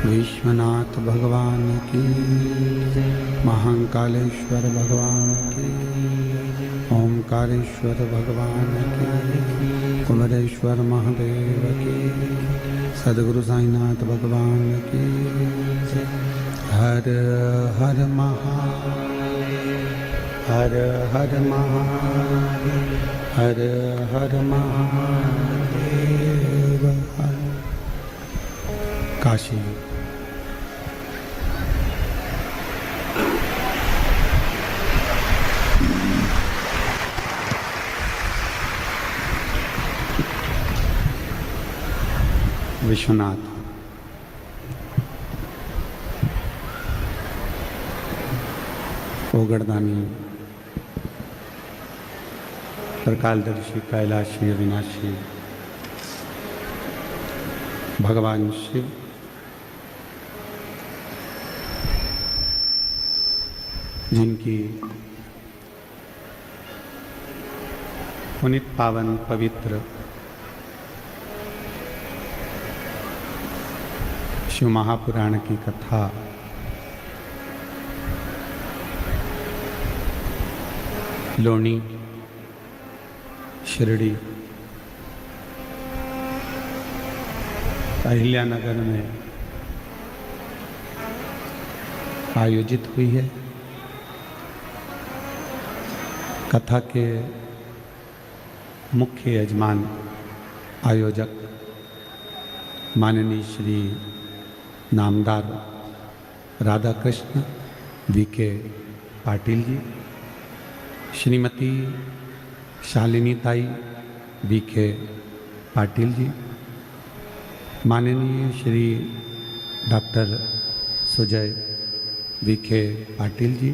विश्वनाथ भगवान की, महाकालेश्वर भगवान की, ओमकारेश्वर भगवान की, कुमरेश्वर महादेव की, सद्गुरु साईनाथ भगवान की। हर हर महादेव, हर हर महादेव, हर हर महादेव। काशी विश्वनाथ ओगड़दानी त्रिकालदर्शी कैलाशी अविनाशी भगवान शिव जिनकी पुनित पावन पवित्र शिव महापुराण की कथा लोनी, शिरडी, अहिल्यानगर में आयोजित हुई है। कथा के मुख्य यजमान आयोजक माननीय श्री नामदार राधा कृष्ण वी.के. पाटिल जी, श्रीमती शालिनी ताई वी.के. पाटिल जी, माननीय Shri doctor Sujay VK. Patil ji,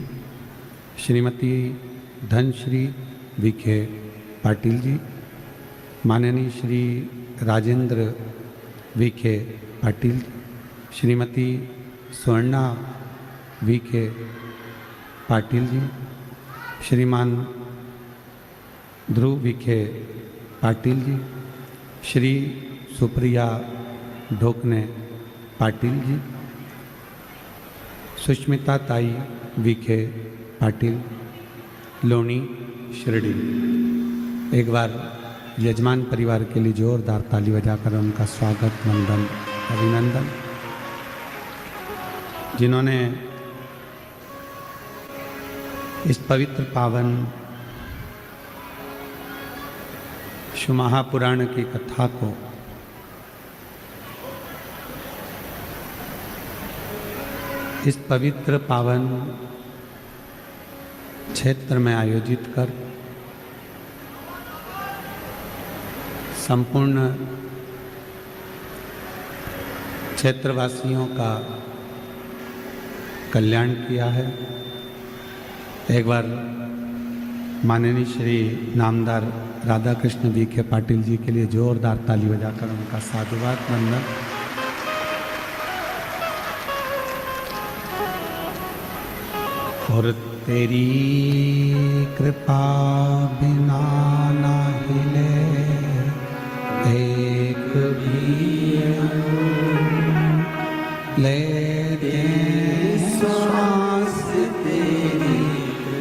Shrimati Dhanashree VK. Patil ji, माननीय श्री राजेंद्र वी.के. पाटिल, श्रीमती स्वर्णा वी.के. पाटिल जी, श्रीमान ध्रुव वी.के. पाटिल जी, श्री सुप्रिया ढोकने पाटिल जी, सुष्मिता ताई वी.के. पाटिल, लोनी, शिरडी। एक बार यजमान परिवार के लिए जोरदार ताली बजाकर उनका स्वागत, वंदन, अभिनंदन। जिन्होंने इस पवित्र पावन महापुराण की कथा को इस पवित्र पावन क्षेत्र में आयोजित कर संपूर्ण क्षेत्रवासियों का कल्याण किया है। एक बार माननीय श्री नामदार राधा कृष्ण वी.के. पाटिल जी के लिए जोरदार ताली बजाकर उनका साधुवाद, वंदन। और तेरी कृपा बिना ना हिले एक भी लेते श्वास तेरी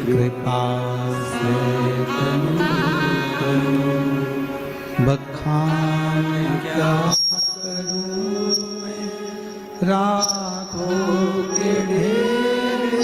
कृपा से बखान क्या करूं मैं, राखों के ढेर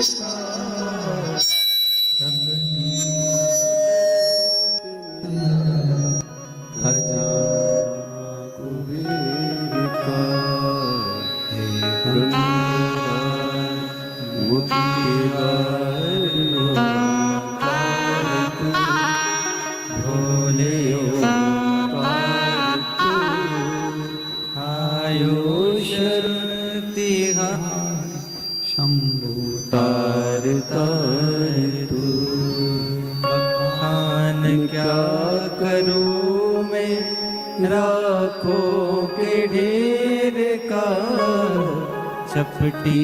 चपटी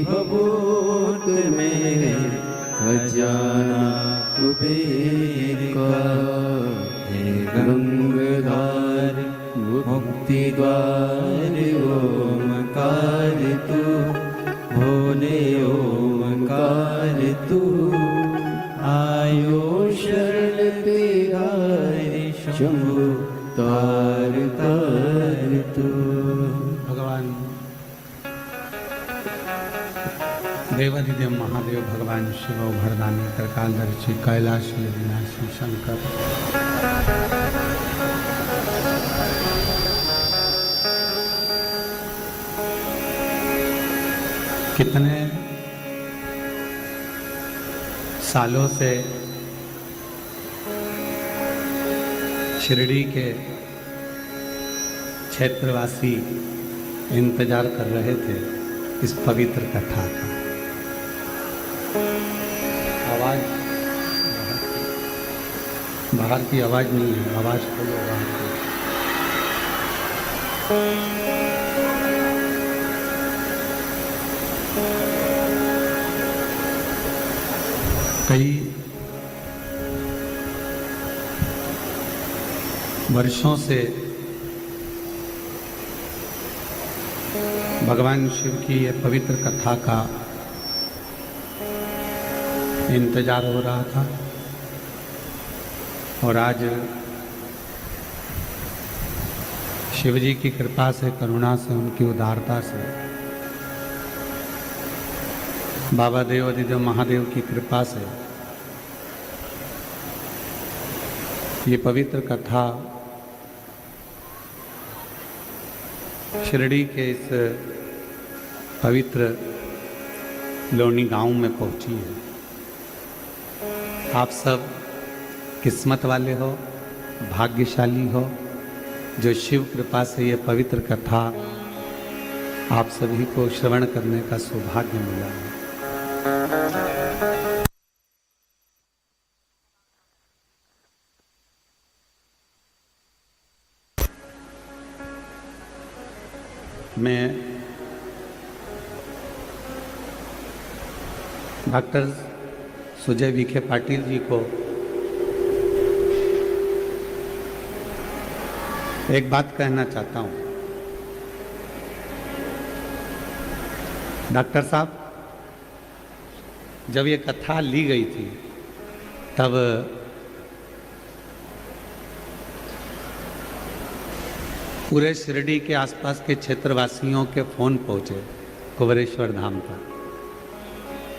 भभूत में खजाना कुबेर का, हे गंगाधार मुक्ति द्वार ओमकार तू, भोले ओमकार तू, आयो शरण तेरा शंभु तार तार तू। भगवान देवाधिदेव महादेव भगवान शिव भरदानी त्रिकालदर्शी कैलाशी अविनाशी शंकर कितने सालों से शिरडी के क्षेत्रवासी इंतजार कर रहे थे इस पवित्र कथा का। आवाज बाहर की आवाज नहीं है, आवाज खोलो बाहर की। कई वर्षों से भगवान शिव की यह पवित्र कथा का इंतजार हो रहा था। और आज शिव जी की कृपा से, करुणा से, उनकी उदारता से, बाबा देव अधिदेव महादेव की कृपा से ये पवित्र कथा शिरडी के इस पवित्र लोनी गांव में पहुंची है। आप सब किस्मत वाले हो, भाग्यशाली हो, जो शिव कृपा से ये पवित्र कथा आप सभी को श्रवण करने का सौभाग्य मिला है। मैं डॉक्टर सुजय विखे पाटिल जी को एक बात कहना चाहता हूं। डॉक्टर साहब, जब ये कथा ली गई थी तब पूरे शिरडी के आसपास के क्षेत्रवासियों के फोन पहुंचे कुबेरेश्वर धाम पर।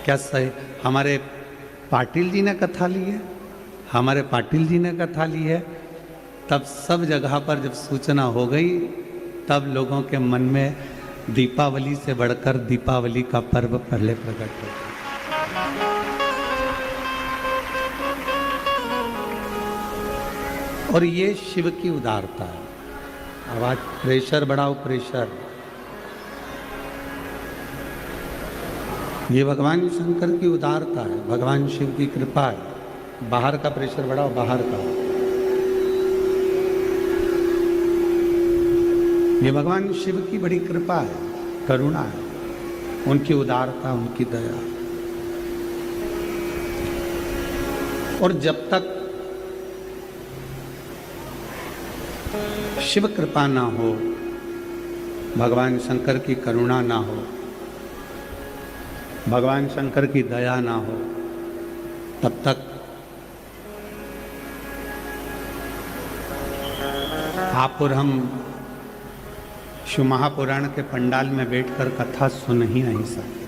क्या सही हमारे पाटिल जी ने कथा ली है, हमारे पाटिल जी ने कथा ली है। तब सब जगह पर जब सूचना हो गई, तब लोगों के मन में दीपावली से बढ़कर दीपावली का पर्व पहले प्रकट हो। और ये शिव की उदारता है। आवाज प्रेशर बढ़ाओ, प्रेशर। ये भगवान शंकर की उदारता है, भगवान शिव की कृपा है। बाहर का प्रेशर बढ़ाओ, बाहर का। ये भगवान शिव की बड़ी कृपा है, करुणा है, उनकी उदारता, उनकी दया। और जब तक शिव कृपा ना हो, भगवान शंकर की करुणा ना हो, भगवान शंकर की दया ना हो, तब तक आप और हम शिव महापुराण के पंडाल में बैठकर कथा सुन ही नहीं सकते।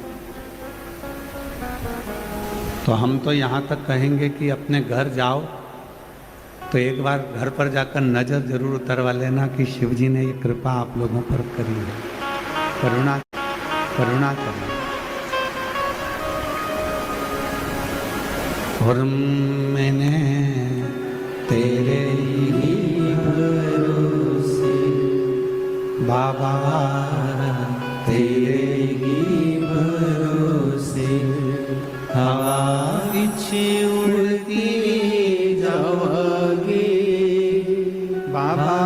तो हम तो यहाँ तक कहेंगे कि अपने घर जाओ तो एक बार घर पर जाकर नजर जरूर उतरवा लेना कि शिव जी ने ये कृपा आप लोगों पर करी है, करुणा करुणा करी। और मैंने तेरे ही भरोसे बाबा, तेरे ही भरोसे हवा पीछे उड़ती जाओगे बाबा,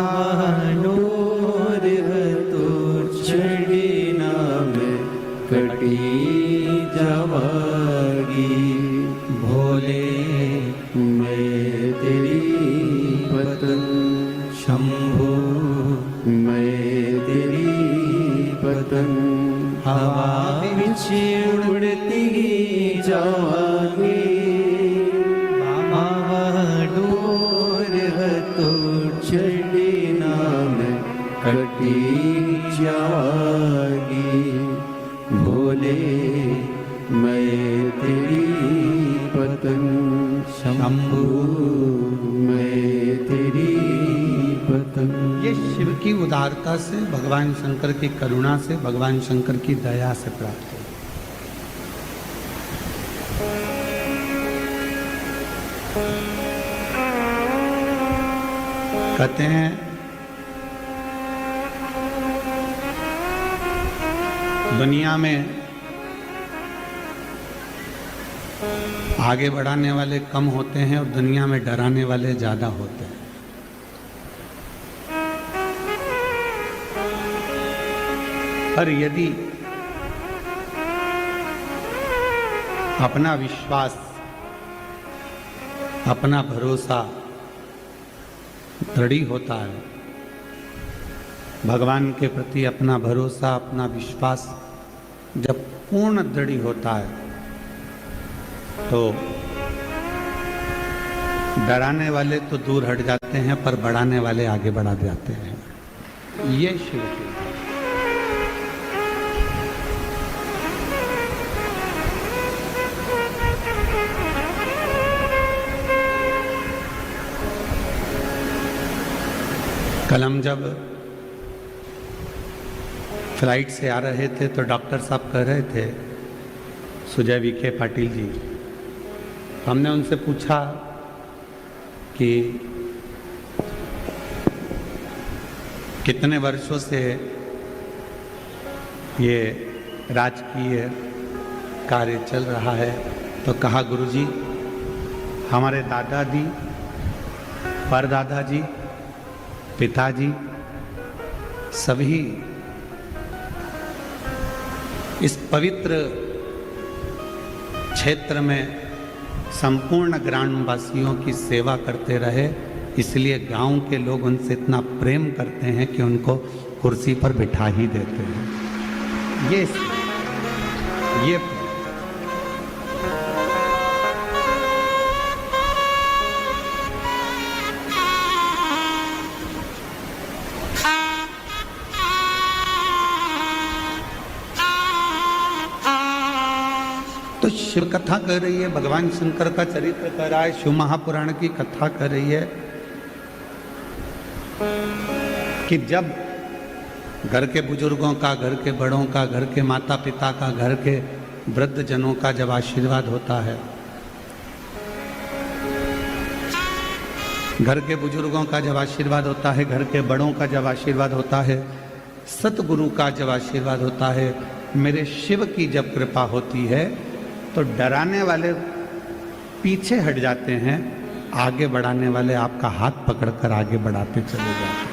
डोर तो चढ़ी ना में कटी जावागी। भोले मैं तेरी पतंग, शंभो मैं तेरी पतंग, हवा पीछे उड़ती जावागी बाबा, डोर तो चढ़ी ना में कटी जावागी। भोले मैं तेरी पतंग, शंभू मैं तेरी पतंग। ये शिव की उदारता से, भगवान शंकर की करुणा से, भगवान शंकर की दया से प्राप्त है। कहते हैं दुनिया में आगे बढ़ाने वाले कम होते हैं और दुनिया में डराने वाले ज्यादा होते हैं। पर यदि अपना विश्वास, अपना भरोसा दृढ़ होता है, भगवान के प्रति अपना भरोसा, अपना विश्वास जब पूर्ण दृढ़ होता है तो डराने वाले तो दूर हट जाते हैं, पर बढ़ाने वाले आगे बढ़ा जाते हैं। ये शिव की कल हम जब फ्लाइट से आ रहे थे तो डॉक्टर साहब कह रहे थे, सुजय विखे पाटिल जी, हमने उनसे पूछा कि कितने वर्षों से ये राजकीय कार्य चल रहा है। तो कहा, गुरुजी, हमारे दादाजी, परदादाजी, पिताजी सभी इस पवित्र क्षेत्र में संपूर्ण ग्रामवासियों की सेवा करते रहे, इसलिए गांव के लोग उनसे इतना प्रेम करते हैं कि उनको कुर्सी पर बिठा ही देते हैं। ये तो शिव कथा कर रही है, भगवान शंकर का चरित्र कर रहा है, शिव महापुराण की कथा कर रही है कि जब घर के बुजुर्गों का, घर के बड़ों का, घर के माता पिता का, घर के वृद्ध जनों का जब आशीर्वाद होता है, घर के बुजुर्गों का जब आशीर्वाद होता है, घर के बड़ों का जब आशीर्वाद होता है, सतगुरु का जब आशीर्वाद होता है, मेरे शिव की जब कृपा होती है, तो डराने वाले पीछे हट जाते हैं, आगे बढ़ाने वाले आपका हाथ पकड़कर आगे बढ़ाते चले जाते हैं।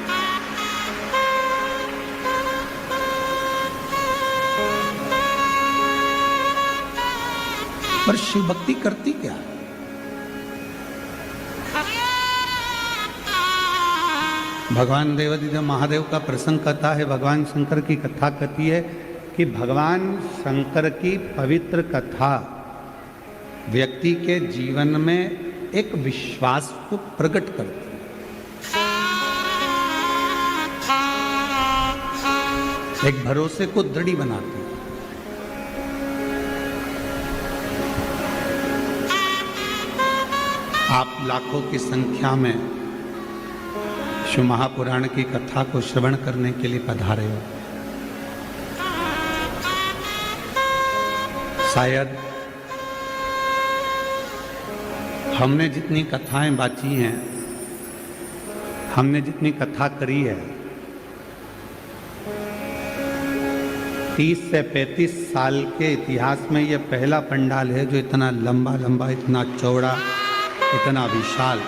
पर शिव भक्ति करती क्या है? भगवान देवादिदेव महादेव का प्रसंग कथा है, भगवान शंकर की कथा कहती है कि भगवान शंकर की पवित्र कथा व्यक्ति के जीवन में एक विश्वास को प्रकट करती है, एक भरोसे को दृढ़ बनाती है। आप लाखों की संख्या में शिव महापुराण की कथा को श्रवण करने के लिए पधारे हो। शायद हमने जितनी कथाएं बाची हैं, हमने जितनी कथा करी है, 30 से 35 साल के इतिहास में यह पहला पंडाल है जो इतना लंबा लंबा, इतना चौड़ा, इतना विशाल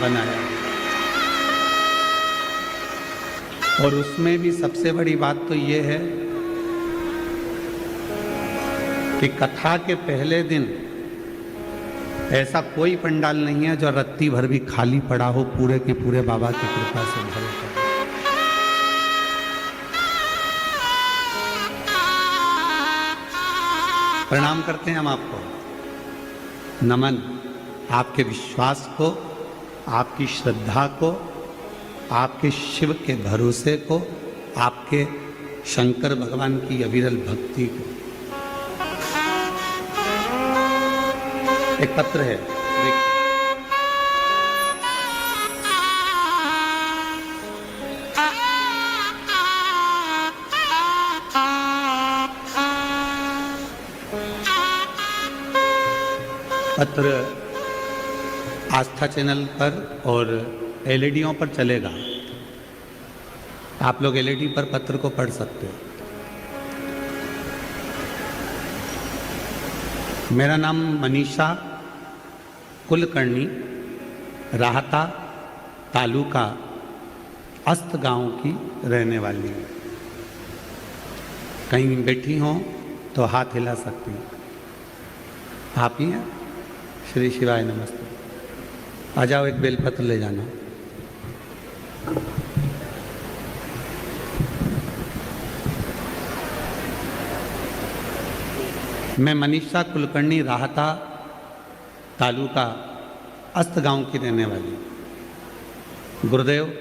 बनाया है। और उसमें भी सबसे बड़ी बात तो ये है कि कथा के पहले दिन ऐसा कोई पंडाल नहीं है जो रत्ती भर भी खाली पड़ा हो, पूरे के पूरे बाबा की कृपा से भरे पड़े। प्रणाम करते हैं हम आपको, नमन आपके विश्वास को, आपकी श्रद्धा को, आपके शिव के भरोसे को, आपके शंकर भगवान की अविरल भक्ति को। एक पत्र है, पत्र आस्था चैनल पर और एलईडीओं पर चलेगा। आप लोग एलईडी पर पत्र को पढ़ सकते हो। मेरा नाम मनीषा कुलकर्णी, राहता तालुका अस्त गांव की रहने वाली है। कहीं बैठी हो तो हाथ हिला सकती हैं। आप ही हैं? श्री शिवाय नमस्ते। आ जाओ, एक बेलपत्र ले जाना। मैं मनीषा कुलकर्णी, राहता तालुका अस्त गांव की रहने वाली। गुरुदेव,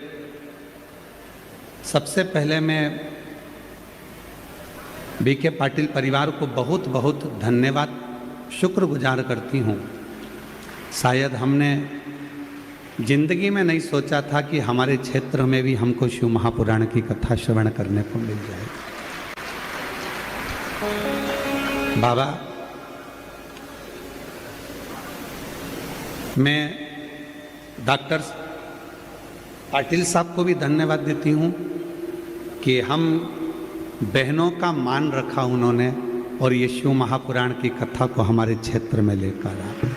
सबसे पहले मैं बीके पाटिल परिवार को बहुत बहुत धन्यवाद, शुक्रगुजार करती हूँ। शायद हमने जिंदगी में नहीं सोचा था कि हमारे क्षेत्र में भी हमको शिव महापुराण की कथा श्रवण करने को मिल जाए। बाबा, मैं डॉक्टर पाटिल साहब को भी धन्यवाद देती हूँ कि हम बहनों का मान रखा उन्होंने और ये शिव महापुराण की कथा को हमारे क्षेत्र में लेकर आए।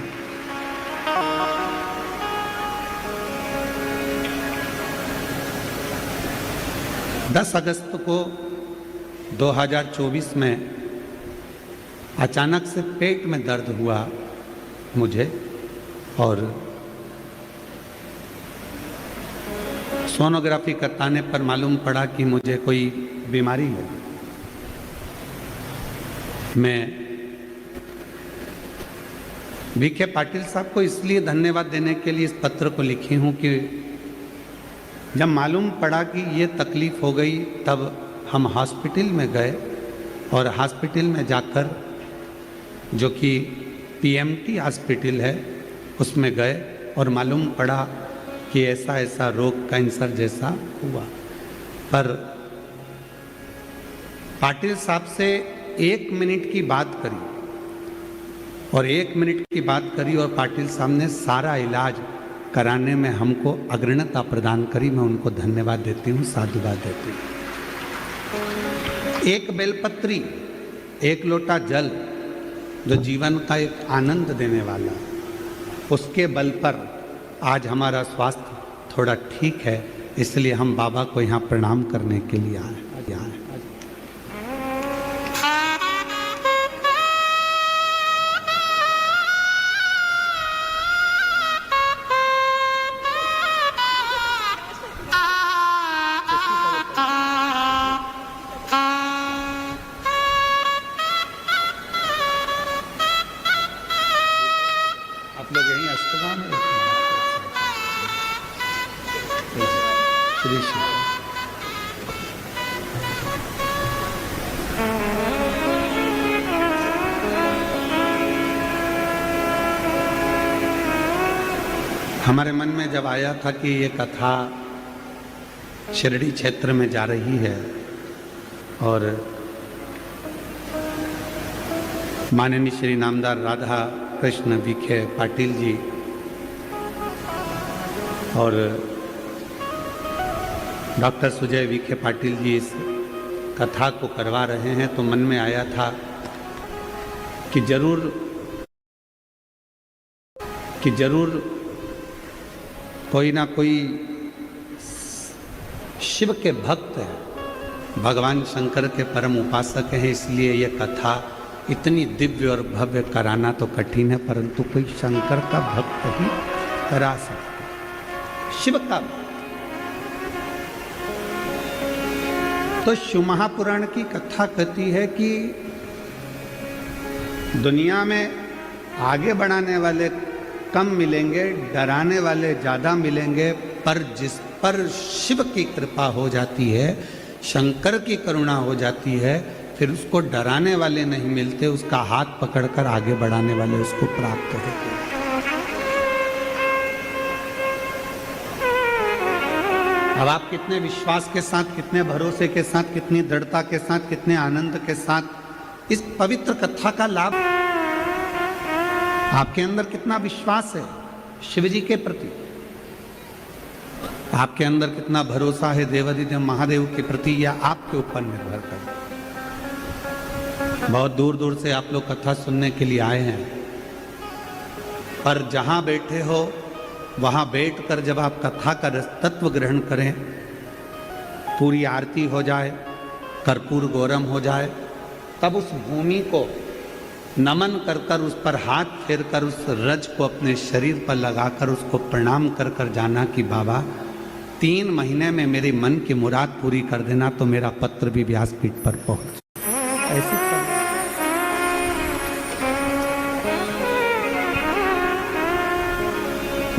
दस अगस्त को 2024 में अचानक से पेट में दर्द हुआ मुझे और सोनोग्राफी कराने पर मालूम पड़ा कि मुझे कोई बीमारी है। मैं बीके पाटिल साहब को इसलिए धन्यवाद देने के लिए इस पत्र को लिखी हूँ कि जब मालूम पड़ा कि ये तकलीफ़ हो गई तब हम हॉस्पिटल में गए और हॉस्पिटल में जाकर, जो कि पीएमटी हॉस्पिटल है, उसमें गए और मालूम पड़ा कि ऐसा ऐसा रोग कैंसर जैसा हुआ। पर पाटिल साहब से 1 मिनट की बात करी और 1 मिनट की बात करी और पाटिल साहब ने सारा इलाज कराने में हमको अग्रणता प्रदान करी। मैं उनको धन्यवाद देती हूँ, साधुवाद देती हूँ। एक बेलपत्री, 1 लोटा जल, जो जीवन का एक आनंद देने वाला, उसके बल पर आज हमारा स्वास्थ्य थोड़ा ठीक है। इसलिए हम बाबा को यहाँ प्रणाम करने के लिए आए। आप लोग यहीं अस्तगांव में रहते हैं? श्री श्री हमारे मन में जब आया था कि ये कथा शिरडी क्षेत्र में जा रही है और माननीय श्री नामदार राधा कृष्ण विखे पाटिल जी और डॉक्टर सुजय विखे पाटिल जी इस कथा को करवा रहे हैं, तो मन में आया था कि जरूर कोई ना कोई शिव के भक्त हैं, भगवान शंकर के परम उपासक हैं, इसलिए ये कथा इतनी दिव्य और भव्य कराना तो कठिन है, परंतु कोई शंकर का भक्त ही करा सकता, शिव का। तो शिव महापुराण की कथा कहती है कि दुनिया में आगे बढ़ाने वाले कम मिलेंगे, डराने वाले ज़्यादा मिलेंगे, पर जिस पर शिव की कृपा हो जाती है, शंकर की करुणा हो जाती है, फिर उसको डराने वाले नहीं मिलते, उसका हाथ पकड़कर आगे बढ़ाने वाले उसको प्राप्त होते हैं। अब आप कितने विश्वास के साथ, कितने भरोसे के साथ, कितनी दृढ़ता के साथ, कितने आनंद के साथ इस पवित्र कथा का लाभ, आपके अंदर कितना विश्वास है शिव जी के प्रति, आपके अंदर कितना भरोसा है देवाधिदेव महादेव के प्रति, या आपके ऊपर निर्भर करता है। बहुत दूर दूर से आप लोग कथा सुनने के लिए आए हैं, पर जहां बैठे हो वहां बैठकर जब आप कथा का रस तत्व ग्रहण करें, पूरी आरती हो जाए, कर्पूर गौरम हो जाए, तब उस भूमि को नमन कर कर, उस पर हाथ फेर कर, उस रज को अपने शरीर पर लगाकर उसको प्रणाम कर कर जाना कि बाबा 3 महीने में मेरे मन की मुराद पूरी कर देना, तो मेरा पत्र भी व्यासपीठ पर पहुंच। ऐसी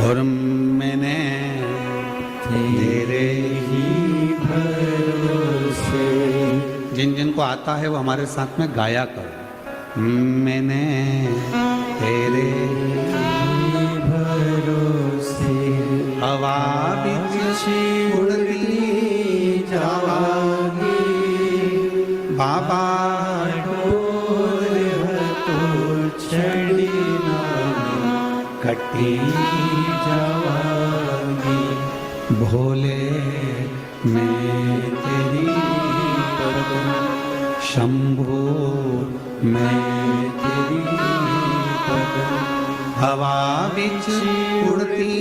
और मैंने तेरे ही भरोसे। जिन जिन को आता है वो हमारे साथ में गाया करो। मैंने तेरे ही भरोसे हवा बिच उड़ती जावागी बाबा डोर तो छड़ी ना कटी जावागी। भोले मैं तेरी पदम शंभू मैं तेरी पदम हवा बिच उड़ती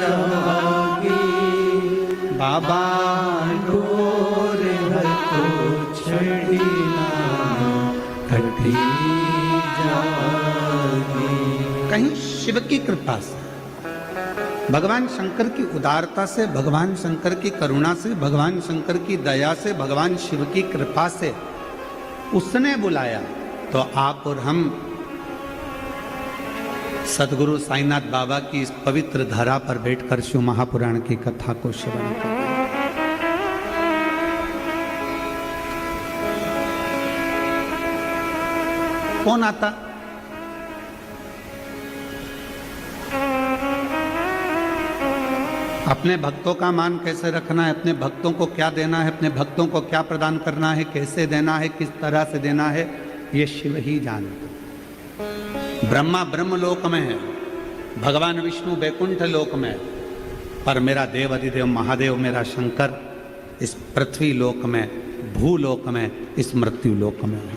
जावागी। बाबा डोर तो छड़ी ना कटी जावागी। कहीं शिव की कृपा से, भगवान शंकर की उदारता से, भगवान शंकर की करुणा से, भगवान शंकर की दया से, भगवान शिव की कृपा से उसने बुलाया तो आप और हम सदगुरु साईनाथ बाबा की इस पवित्र धरा पर बैठकर शिव महापुराण की कथा को श्रवण करें। कौन आता? अपने भक्तों का मान कैसे रखना है, अपने भक्तों को क्या देना है, अपने भक्तों को क्या प्रदान करना है, कैसे देना है, किस तरह से देना है, ये शिव ही जानते। ब्रह्मा ब्रह्मलोक में है, भगवान विष्णु बैकुंठ लोक में, पर मेरा देव अधिदेव महादेव मेरा शंकर इस पृथ्वी लोक में, भूलोक में, इस मृत्यु लोक में है।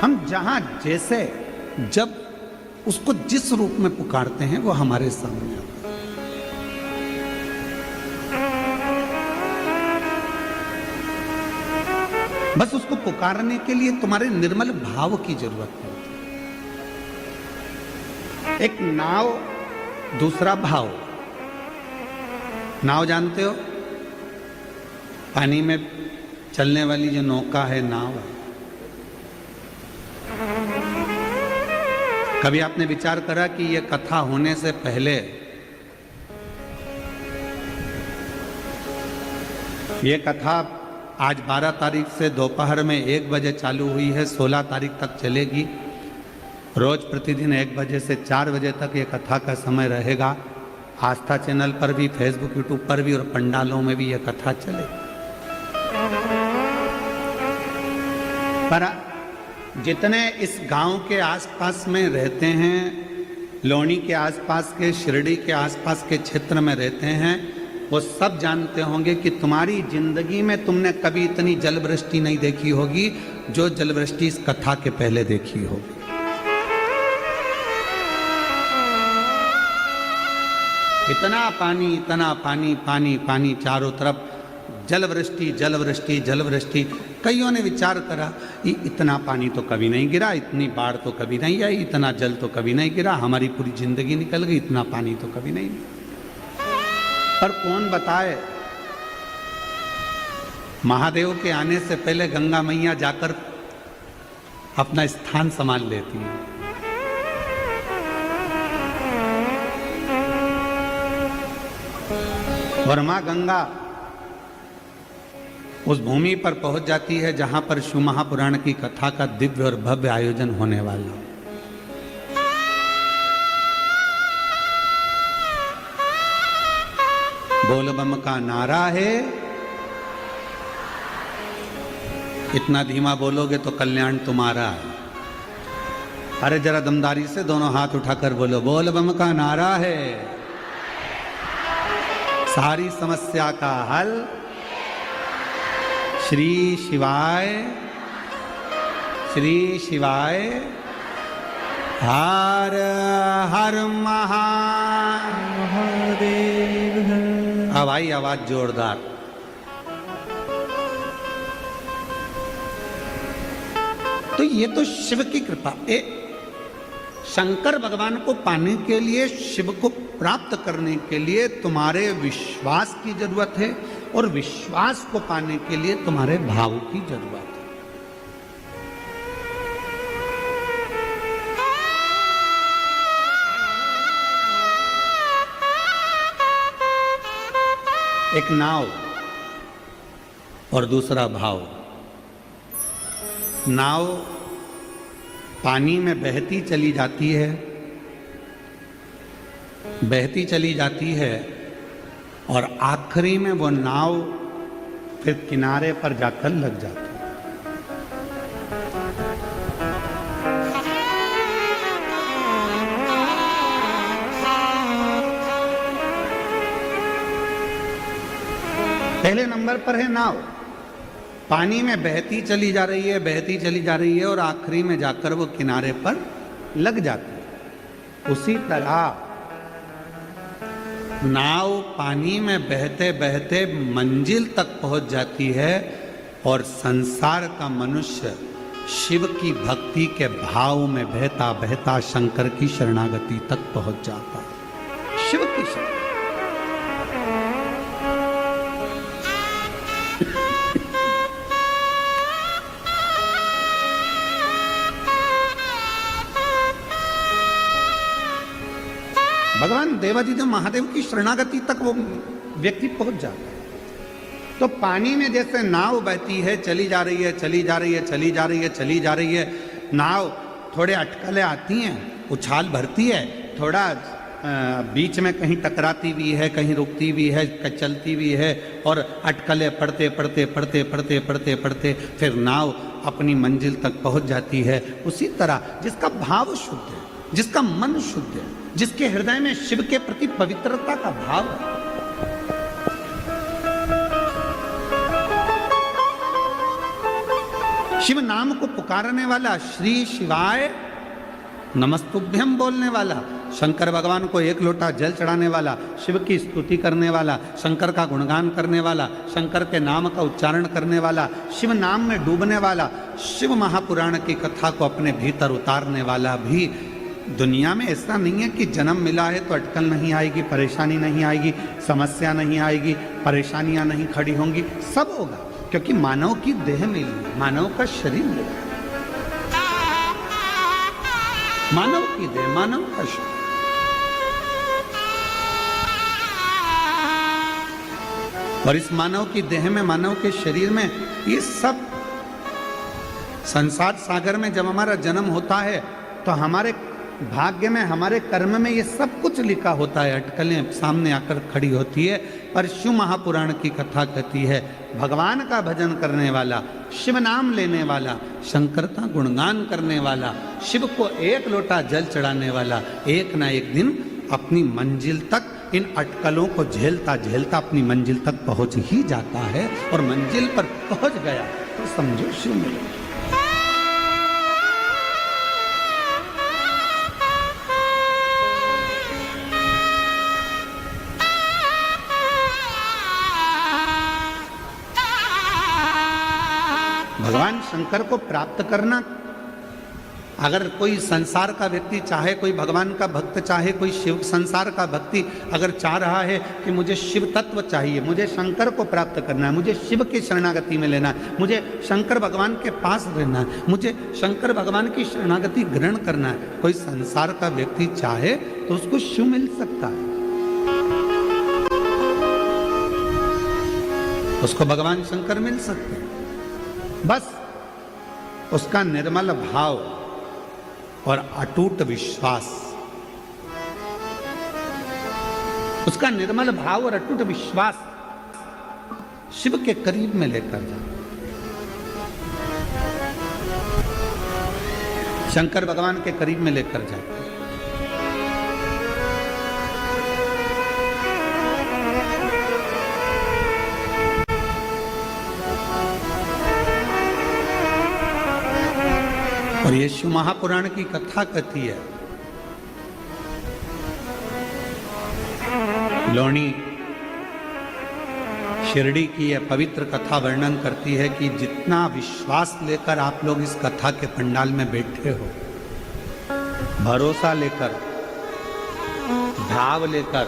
हम जहां जैसे जब उसको जिस रूप में पुकारते हैं वो हमारे सामने आता है। बस उसको पुकारने के लिए तुम्हारे निर्मल भाव की जरूरत है। एक नाव, दूसरा भाव। नाव जानते हो, पानी में चलने वाली जो नौका है, नाव है। कभी आपने विचार करा कि यह कथा होने से पहले ये कथा आज 12 तारीख से दोपहर में 1 बजे चालू हुई है, 16 तारीख तक चलेगी। रोज प्रतिदिन 1 बजे से 4 बजे तक ये कथा का समय रहेगा। आस्था चैनल पर भी, फेसबुक यूट्यूब पर भी और पंडालों में भी यह कथा चलेगी। पर जितने इस गांव के आसपास में रहते हैं, लोनी के आसपास के, शिरडी के आसपास के क्षेत्र में रहते हैं, वो सब जानते होंगे कि तुम्हारी जिंदगी में तुमने कभी इतनी जलवृष्टि नहीं देखी होगी जो जलवृष्टि इस कथा के पहले देखी होगी। इतना पानी, इतना पानी, पानी पानी चारों तरफ, जलवृष्टि जलवृष्टि जलवृष्टि। कईयों ने विचार करा कि इतना पानी तो कभी नहीं गिरा, इतनी बाढ़ तो कभी नहीं आई, इतना जल तो कभी नहीं गिरा, हमारी पूरी जिंदगी निकल गई, इतना पानी तो कभी नहीं। पर कौन बताए, महादेव के आने से पहले गंगा मैया जाकर अपना स्थान संभाल लेती है। और मां गंगा उस भूमि पर पहुंच जाती है जहां पर शिव महापुराण की कथा का दिव्य और भव्य आयोजन होने वाला। बोल बम का नारा है, इतना धीमा बोलोगे तो कल्याण तुम्हारा है। अरे जरा दमदारी से दोनों हाथ उठाकर बोलो, बोल बम का नारा है, सारी समस्या का हल श्री शिवाय, श्री शिवाय, हर हर महादेव। अब आई आवाज जोरदार। तो ये तो शिव की कृपा। शंकर भगवान को पाने के लिए, शिव को प्राप्त करने के लिए तुम्हारे विश्वास की जरूरत है, और विश्वास को पाने के लिए तुम्हारे भाव की जरूरत है। एक नाव और दूसरा भाव। नाव पानी में बहती चली जाती है, बहती चली जाती है और आखिरी में वो नाव फिर किनारे पर जाकर लग जाती है। पहले नंबर पर है नाव, पानी में बहती चली जा रही है, बहती चली जा रही है और आखिरी में जाकर वो किनारे पर लग जाती है। उसी तरह नाव पानी में बहते बहते मंजिल तक पहुंच जाती है और संसार का मनुष्य शिव की भक्ति के भाव में बहता बहता शंकर की शरणागति तक पहुंच जाता है। शिव की शरण। भगवान देवादिदेव महादेव की शरणागति तक वो व्यक्ति पहुंच जाता है। तो पानी में जैसे नाव बहती है, चली जा रही है, चली जा रही है, चली जा रही है, चली जा रही है, नाव थोड़े अटकलें आती हैं, उछाल भरती है, थोड़ा बीच में कहीं टकराती भी है, कहीं रुकती भी है, चलती भी है और अटकलें पड़ते पड़ते पड़ते पड़ते पड़ते पड़ते फिर नाव अपनी मंजिल तक पहुंच जाती है। उसी तरह जिसका भाव शुद्ध है, जिसका मन शुद्ध है, जिसके हृदय में शिव के प्रति पवित्रता का भाव है, शिव नाम को पुकारने वाला, श्री शिवाय नमस्तुभ्यम बोलने वाला, शंकर भगवान को एक लोटा जल चढ़ाने वाला, शिव की स्तुति करने वाला, शंकर का गुणगान करने वाला, शंकर के नाम का उच्चारण करने वाला, शिव नाम में डूबने वाला, शिव महापुराण की कथा को अपने भीतर उतारने वाला भी दुनिया में ऐसा नहीं है कि जन्म मिला है तो अटकल नहीं आएगी, परेशानी नहीं आएगी, समस्या नहीं आएगी, परेशानियां नहीं खड़ी होंगी, सब होगा क्योंकि मानव की देह मिली है, मानव का शरीर मिला, मानव की देह, मानव का शरीर। और इस मानव की देह में, मानव के शरीर में ये सब संसार सागर में जब हमारा जन्म होता है तो हमारे भाग्य में, हमारे कर्म में ये सब कुछ लिखा होता है, अटकलें सामने आकर खड़ी होती है। पर शिव महापुराण की कथा कहती है भगवान का भजन करने वाला, शिव नाम लेने वाला, शंकर का गुणगान करने वाला, शिव को एक लोटा जल चढ़ाने वाला एक ना एक दिन अपनी मंजिल तक इन अटकलों को झेलता झेलता अपनी मंजिल तक पहुंच ही जाता है। और मंजिल पर पहुंच गया तो समझो शिव मिले। भगवान शंकर को प्राप्त करना, अगर कोई संसार का व्यक्ति चाहे, कोई भगवान का भक्त चाहे, कोई शिव संसार का भक्ति अगर चाह रहा है कि मुझे शिव तत्व चाहिए, मुझे शंकर को प्राप्त करना है, मुझे शिव की शरणागति में लेना है, मुझे शंकर भगवान के पास रहना है, मुझे शंकर भगवान की शरणागति ग्रहण करना है, कोई संसार का व्यक्ति चाहे तो उसको शिव मिल सकता है, उसको भगवान शंकर मिल सकते हैं। बस उसका निर्मल भाव और अटूट विश्वास, उसका निर्मल भाव और अटूट विश्वास शिव के करीब में लेकर जाए। शंकर भगवान के करीब में लेकर जाए। और ये शिव महापुराण की कथा कहती है, लोणी शिरडी की यह पवित्र कथा वर्णन करती है कि जितना विश्वास लेकर आप लोग इस कथा के पंडाल में बैठे हो, भरोसा लेकर, भाव लेकर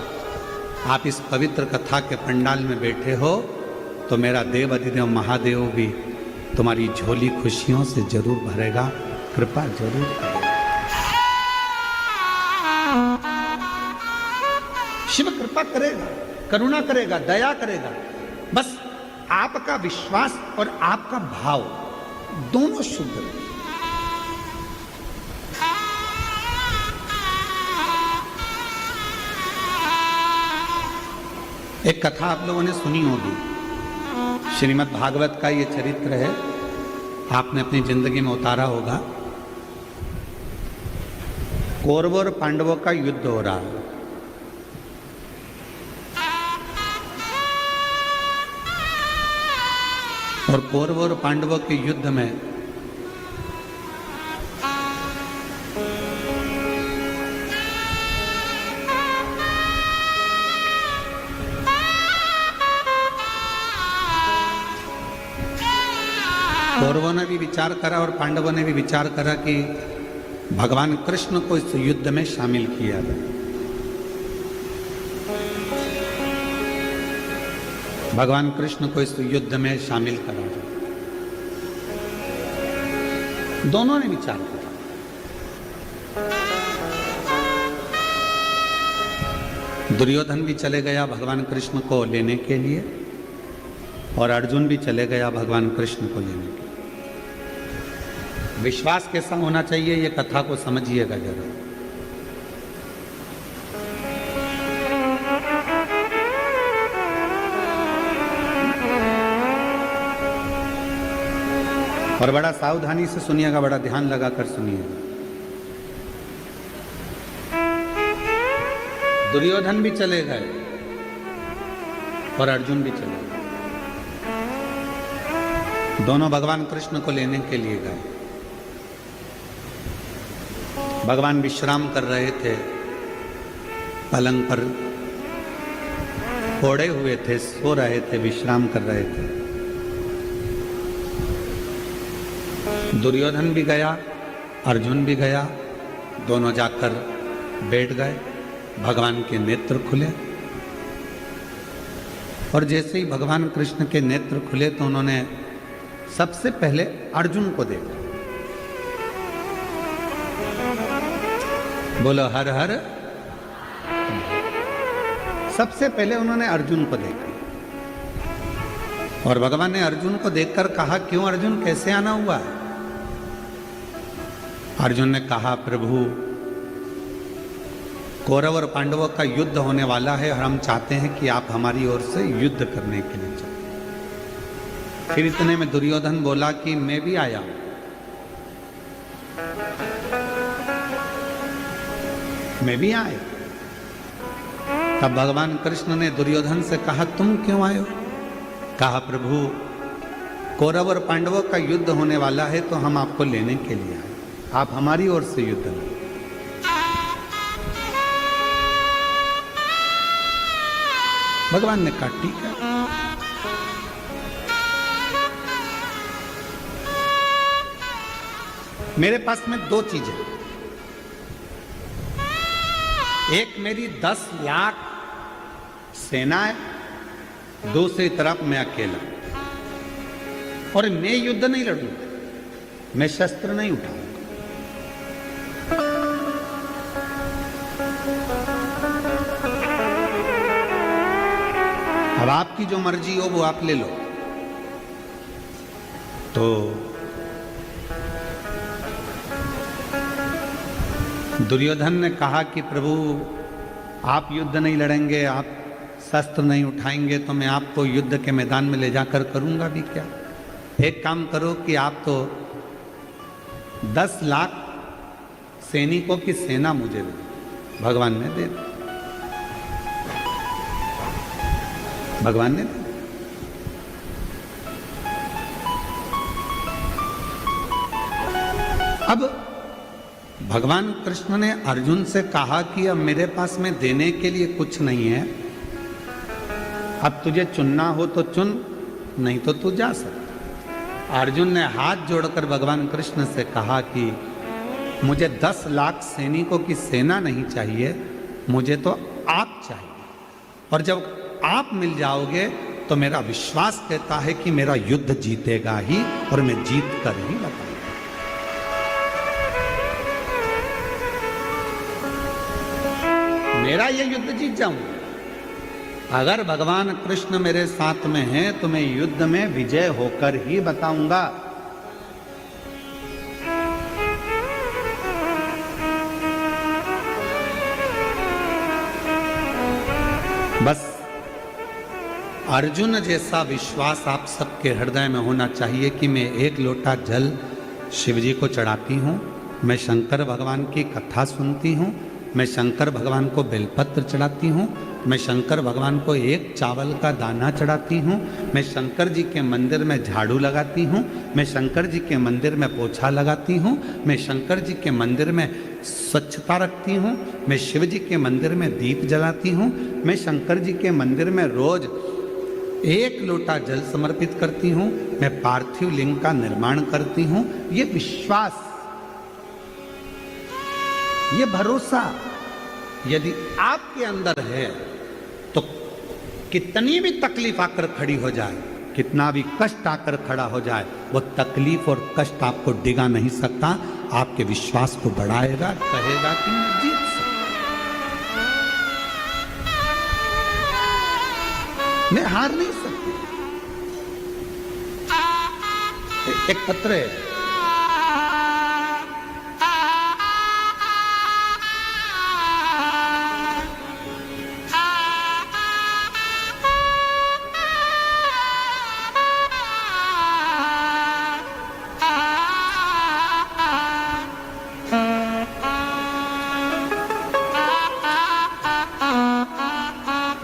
आप इस पवित्र कथा के पंडाल में बैठे हो, तो मेरा देव अधिदेव महादेव भी तुम्हारी झोली खुशियों से जरूर भरेगा, कृपा जरूर करेगा। शिव कृपा करेगा, करुणा करेगा, दया करेगा। बस आपका विश्वास और आपका भाव दोनों शुद्ध रहे। एक कथा आप लोगों ने सुनी होगी, श्रीमद् भागवत का ये चरित्र है, आपने अपनी जिंदगी में उतारा होगा। कौरवों और पांडवों का युद्ध हो रहा है। और कौरवों और पांडवों के युद्ध में कौरवों ने भी विचार करा और पांडवों ने भी विचार करा कि भगवान कृष्ण को इस युद्ध में शामिल किया जाए। भगवान कृष्ण को इस युद्ध में शामिल करा जाए। दोनों ने विचार करा। दुर्योधन भी चले गया भगवान कृष्ण को लेने के लिए और अर्जुन भी चले गया भगवान कृष्ण को लेने के लिए। विश्वास कैसा होना चाहिए ये कथा को समझिएगा जरा। और बड़ा सावधानी से सुनिएगा, बड़ा ध्यान लगाकर सुनिएगा। दुर्योधन भी चले गए और अर्जुन भी चले गए। दोनों भगवान कृष्ण को लेने के लिए गए। भगवान विश्राम कर रहे थे, पलंग पर ओढ़े हुए थे, सो रहे थे, विश्राम कर रहे थे। दुर्योधन भी गया, अर्जुन भी गया, दोनों जाकर बैठ गए। भगवान के नेत्र खुले और जैसे ही भगवान कृष्ण के नेत्र खुले तो उन्होंने सबसे पहले अर्जुन को देखा। बोलो हर हर। सबसे पहले उन्होंने अर्जुन को देखा और भगवान ने अर्जुन को देखकर कहा, क्यों अर्जुन, कैसे आना हुआ? अर्जुन ने कहा, प्रभु कौरव और पांडवों का युद्ध होने वाला है और हम चाहते हैं कि आप हमारी ओर से युद्ध करने के लिए चलें। फिर इतने में दुर्योधन बोला कि मैं भी आया हूं। मैं भी आया। तब भगवान कृष्ण ने दुर्योधन से कहा, तुम क्यों आए हो? कहा, प्रभु कौरव और पांडवों का युद्ध होने वाला है तो हम आपको लेने के लिए आए, आप हमारी ओर से युद्ध करें। भगवान ने कहा, ठीक है। मेरे पास में दो चीजें, एक मेरी 10 लाख सेना है, दूसरी तरफ मैं अकेला, और मैं युद्ध नहीं लड़ूंगा, मैं शस्त्र नहीं उठाऊंगा। अब आपकी जो मर्जी हो वो आप ले लो। तो दुर्योधन ने कहा कि प्रभु आप युद्ध नहीं लड़ेंगे, आप शस्त्र नहीं उठाएंगे तो मैं आपको युद्ध के मैदान में ले जाकर करूंगा भी क्या? एक काम करो कि आप तो 10 लाख सैनिकों की सेना मुझे दे। भगवान ने दे दी। भगवान ने दे। अब भगवान कृष्ण ने अर्जुन से कहा कि अब मेरे पास में देने के लिए कुछ नहीं है, अब तुझे चुनना हो तो चुन, नहीं तो तू जा सकता। अर्जुन ने हाथ जोड़कर भगवान कृष्ण से कहा कि मुझे 10 लाख सैनिकों की सेना नहीं चाहिए, मुझे तो आप चाहिए, और जब आप मिल जाओगे तो मेरा विश्वास कहता है कि मेरा युद्ध जीतेगा ही और मैं जीत कर ही बताऊंगा। मेरा ये युद्ध जीत जाऊंगा। अगर भगवान कृष्ण मेरे साथ में हैं तो मैं युद्ध में विजय होकर ही बताऊंगा। बस अर्जुन जैसा विश्वास आप सबके हृदय में होना चाहिए कि मैं एक लोटा जल शिव जी को चढ़ाती हूँ, मैं शंकर भगवान की कथा सुनती हूँ, मैं शंकर भगवान को बेलपत्र चढ़ाती हूँ, मैं शंकर भगवान को एक चावल का दाना चढ़ाती हूँ, मैं शंकर जी के मंदिर में झाड़ू लगाती हूँ, मैं शंकर जी के मंदिर में पोछा लगाती हूँ, मैं शंकर जी के मंदिर में स्वच्छता रखती हूँ, मैं शिव जी के मंदिर में दीप जलाती हूँ, मैं शंकर जी के मंदिर में रोज एक लोटा जल समर्पित करती हूँ, मैं पार्थिव लिंग का निर्माण करती हूँ। ये विश्वास, ये भरोसा यदि आपके अंदर है तो कितनी भी तकलीफ आकर खड़ी हो जाए, कितना भी कष्ट आकर खड़ा हो जाए, वो तकलीफ और कष्ट आपको डिगा नहीं सकता, आपके विश्वास को बढ़ाएगा, कहेगा कि मैं जीत सकता, मैं हार नहीं सकती। एक पत्र है,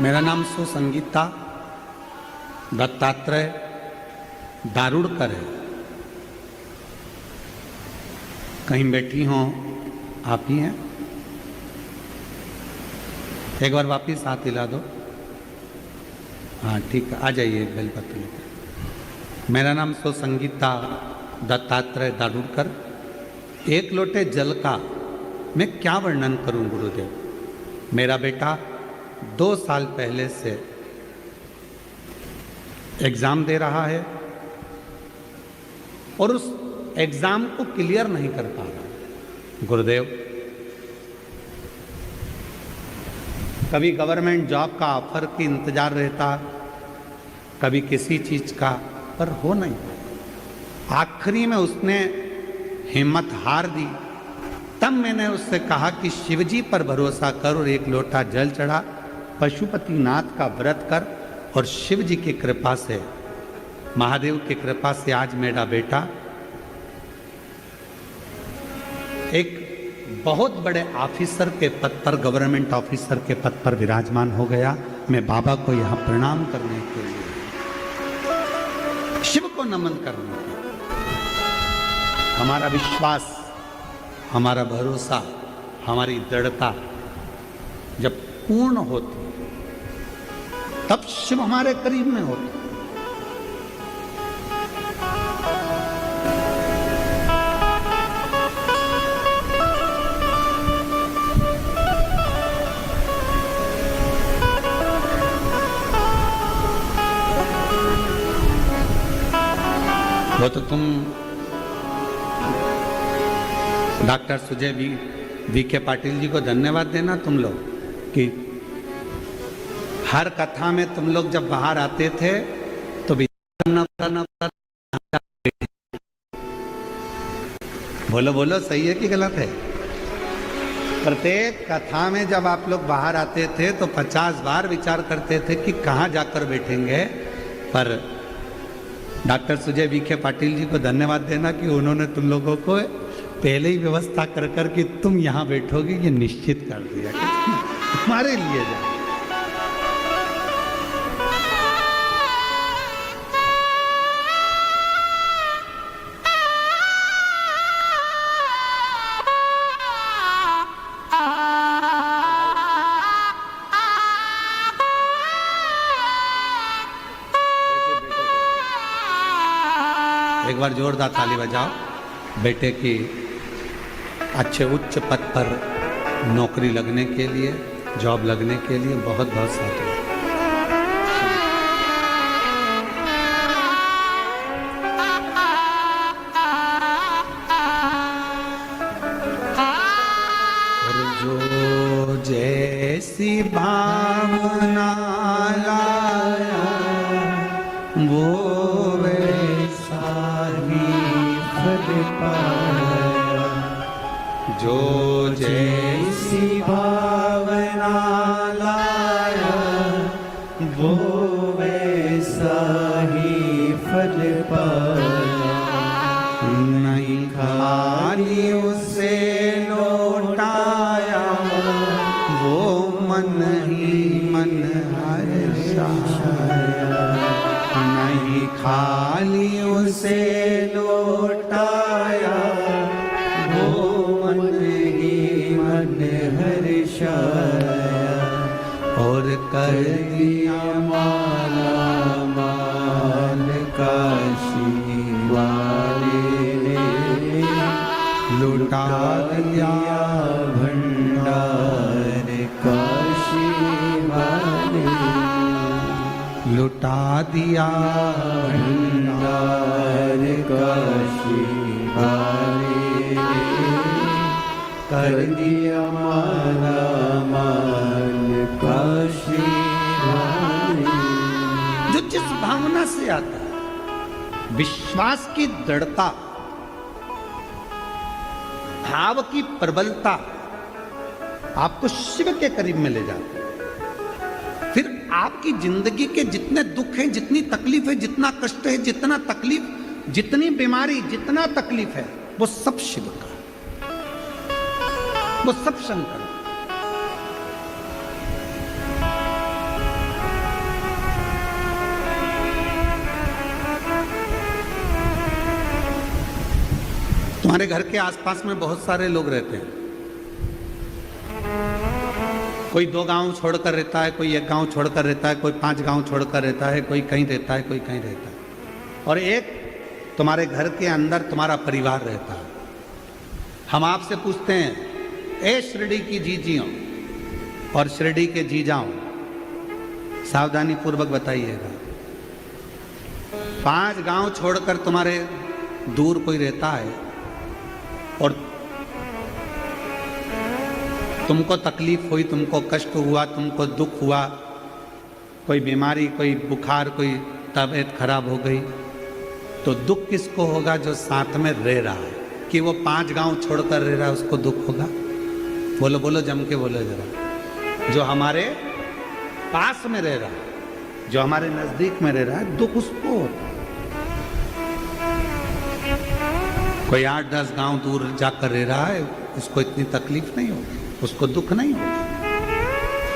मेरा नाम सुसंगीता दत्तात्रेय दारुड़कर है। कहीं बैठी हो आप ही हैं? एक बार वापिस हाथ हिला दो। हाँ ठीक है, आ जाइए बेलपत्र लेकर। मेरा नाम सुसंगीता दत्तात्रेय दारुड़कर। एक लोटे जल का मैं क्या वर्णन करूं गुरुदेव। मेरा बेटा 2 साल पहले से एग्जाम दे रहा है और उस एग्जाम को क्लियर नहीं कर पा रहा। गुरुदेव, कभी गवर्नमेंट जॉब का ऑफर की इंतजार रहता, कभी किसी चीज का, पर हो नहीं पाया। आखिरी में उसने हिम्मत हार दी। तब मैंने उससे कहा कि शिवजी पर भरोसा कर और एक लोटा जल चढ़ा, पशुपतिनाथ का व्रत कर, और शिव जी की कृपा से, महादेव की कृपा से आज मेरा बेटा एक बहुत बड़े ऑफिसर के पद पर, गवर्नमेंट ऑफिसर के पद पर विराजमान हो गया। मैं बाबा को यहां प्रणाम करने के लिए, शिव को नमन करने के लिए, हमारा विश्वास, हमारा भरोसा, हमारी दृढ़ता जब पूर्ण होती तब शिव हमारे करीब में होते। वो तो तुम डॉक्टर सुजय वी के पाटिल जी को धन्यवाद देना, तुम लोग, कि हर कथा में तुम लोग जब बाहर आते थे तो बोलो बोलो, सही है कि गलत है? प्रत्येक कथा में जब आप लोग बाहर आते थे तो 50 बार विचार करते थे कि कहाँ जाकर बैठेंगे। पर डॉक्टर सुजय विखे पाटिल जी को धन्यवाद देना कि उन्होंने तुम लोगों को पहले ही व्यवस्था कर कर कि तुम यहाँ बैठोगे ये निश्चित कर दिया कि तुम्हारे लिए जाए। एक बार जोरदार ताली बजाओ बेटे की अच्छे उच्च पद पर नौकरी लगने के लिए, जॉब लगने के लिए। बहुत बहुत साधु। और जो जैसी भावना फल पाया। जो जैसी भावना लाया वो वैसा ही फल पाया। नहीं खाली उसे लौटाया, वो मन ही मन हर्षाया। नहीं खाली उसे लौटाया, वो मन ही मन हर्षाया। और कर दिया माला माल काशी वाले ने, लुटा दिया भंडार काशी वाले। लुटा दिया भंडार काशी वाले ने, कर दिया माला माल काशी वाले। जो जिस भावना से आता है, विश्वास की दृढ़ता, भाव की प्रबलता आपको शिव के करीब में ले जाती है। फिर आपकी जिंदगी के जितने दुख हैं, जितनी तकलीफ है, जितना कष्ट है, जितना तकलीफ, जितनी बीमारी, जितना तकलीफ है, वो सब शिव का, वो सब शंकर। तुम्हारे घर के आसपास में बहुत सारे लोग रहते हैं। कोई 2 गांव छोड़कर रहता है, कोई 1 गांव छोड़कर रहता है, कोई 5 गांव छोड़कर रहता है, कोई कहीं रहता है, कोई कहीं रहता है, और एक तुम्हारे घर के अंदर तुम्हारा परिवार रहता है। हम आपसे पूछते हैं, ए शिरडी की जीजियों और शिरडी के जीजाओं, सावधानी पूर्वक बताइएगा, 5 गांव छोड़कर तुम्हारे दूर कोई रहता है और तुमको तकलीफ हुई, तुमको कष्ट हुआ, तुमको दुख हुआ, कोई बीमारी, कोई बुखार, कोई तबीयत खराब हो गई, तो दुख किसको होगा? जो साथ में रह रहा है। कि वो 5 गांव छोड़कर रह रहा है, उसको दुख होगा? बोलो बोलो, जम के बोलो जरा। जो हमारे पास में रह रहा है, जो हमारे नजदीक में रह रहा है, दुख उसको होता है। कोई 8-10 गांव दूर जाकर रह रहा है, उसको इतनी तकलीफ नहीं होगी, उसको दुख नहीं होगा।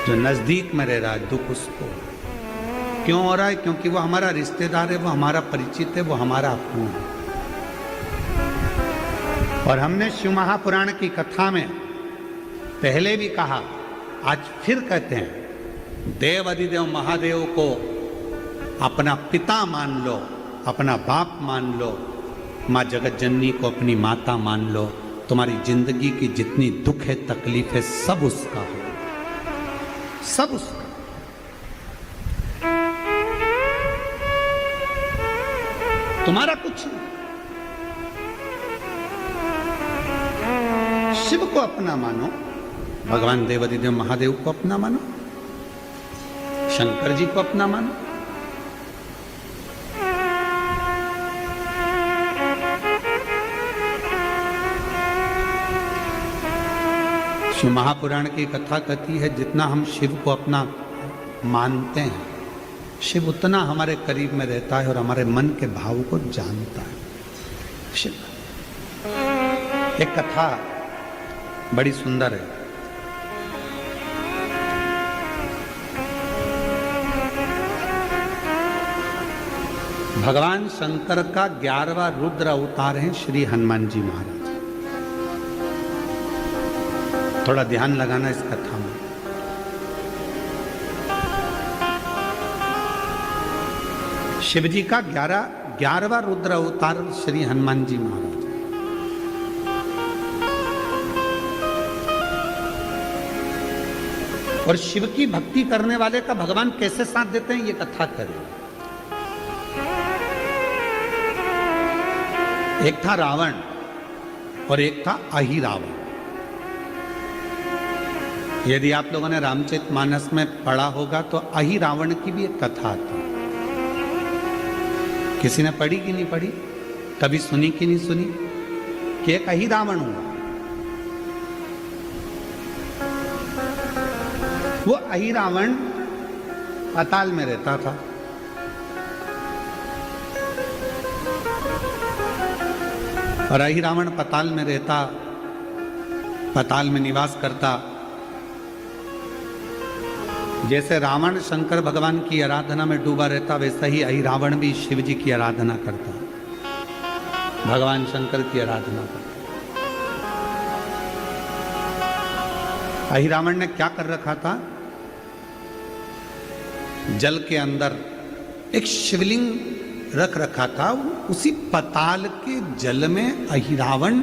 जो नजदीक में रह रहा है, दुख उसको क्यों हो रहा है? क्योंकि वो हमारा रिश्तेदार है, वो हमारा परिचित है, वो हमारा अपना है। और हमने शिव महापुराण की कथा में पहले भी कहा, आज फिर कहते हैं, देव अधिदेव महादेव को अपना पिता मान लो, अपना बाप मान लो, माँ जगत जननी को अपनी माता मान लो। तुम्हारी जिंदगी की जितनी दुख है, तकलीफ है, सब उसका हो, सब उसका। तुम्हारा कुछ नहीं। शिव को अपना मानो, भगवान देवाधिदेव महादेव को अपना मानो, शंकर जी को अपना मानो। शिव महापुराण की कथा कहती है, जितना हम शिव को अपना मानते हैं, शिव उतना हमारे करीब में रहता है और हमारे मन के भाव को जानता है। शिव एक कथा बड़ी सुंदर है। भगवान शंकर का 11वां रुद्र अवतार है श्री हनुमान जी महाराज। थोड़ा ध्यान लगाना इस कथा में। शिव जी का 11वां रुद्र अवतार श्री हनुमान जी महाराज। और शिव की भक्ति करने वाले का भगवान कैसे साथ देते हैं, ये कथा करें। एक था रावण और एक था अहिरावण। यदि आप लोगों ने रामचरितमानस में पढ़ा होगा तो अहिरावण की भी एक कथा आती है। किसी ने पढ़ी कि नहीं पढ़ी? कभी सुनी कि नहीं सुनी? कि एक ही रावण हुआ। वो अही रावण पाताल में रहता था। और अही रावण पाताल में रहता, पाताल में निवास करता। जैसे रावण शंकर भगवान की आराधना में डूबा रहता, वैसा ही अही रावण भी शिव जी की आराधना करता, भगवान शंकर की आराधना करता। अही रावण ने क्या कर रखा था? जल के अंदर एक शिवलिंग रख रखा था। उसी पाताल के जल में अही रावण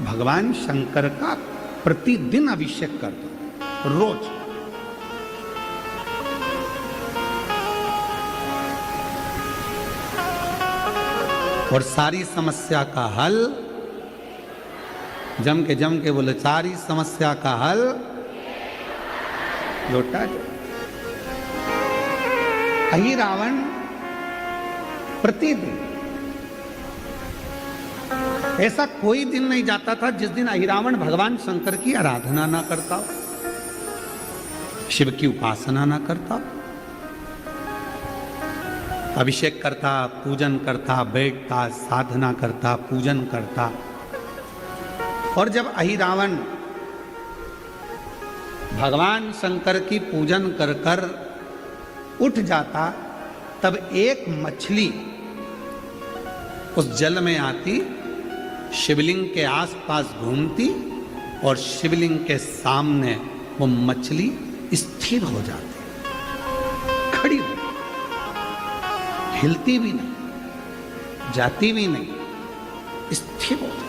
भगवान शंकर का प्रतिदिन अभिषेक करता, रोज। और सारी समस्या का हल, जम के बोले, सारी समस्या का हल लौटा जाए। अही रावण प्रतिदिन, ऐसा कोई दिन नहीं जाता था जिस दिन अही रावण भगवान शंकर की आराधना ना करता हो, शिव की उपासना ना करता, अभिषेक करता, पूजन करता, बैठता, साधना करता, पूजन करता। और जब अही रावण भगवान शंकर की पूजन कर कर उठ जाता, तब एक मछली उस जल में आती, शिवलिंग के आसपास घूमती और शिवलिंग के सामने वो मछली स्थिर हो जाती, खड़ी हो, हिलती भी नहीं, जाती भी नहीं, स्थिर हो जाती।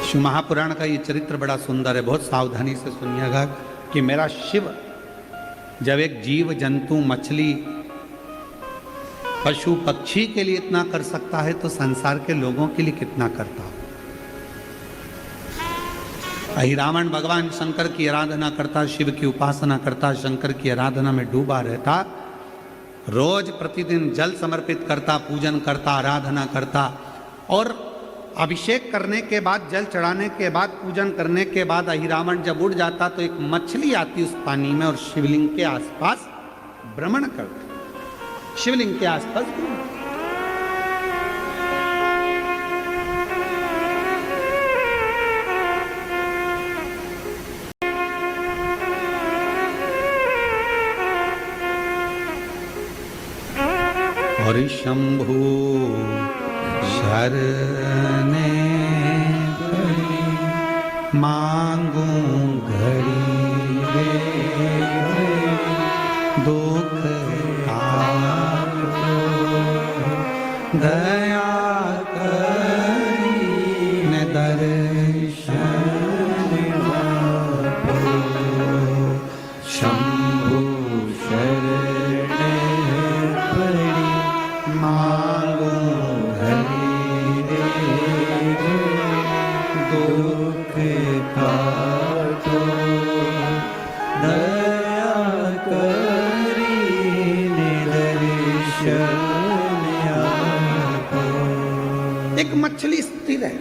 शिव महापुराण का ये चरित्र बड़ा सुंदर है, बहुत सावधानी से सुनिएगा कि मेरा शिव जब एक जीव जंतु, मछली, पशु पक्षी के लिए इतना कर सकता है तो संसार के लोगों के लिए कितना करता हो। अही रावण भगवान शंकर की आराधना करता, शिव की उपासना करता, शंकर की आराधना में डूबा रहता, रोज प्रतिदिन जल समर्पित करता, पूजन करता, आराधना करता। और अभिषेक करने के बाद, जल चढ़ाने के बाद, पूजन करने के बाद अही रावण जब उड़ जाता तो एक मछली आती उस पानी में और शिवलिंग के आसपास भ्रमण करती, शिवलिंग के आसपास घूमती। और शंभु शरणे मांगू घड़ी रे, दुख आपको दया करी न दर्शन आपको। शंभु शरणे पड़ी मांगू घड़ी रे, दुख काटो दया करी दर्शन आपको। एक मछली स्थिर है,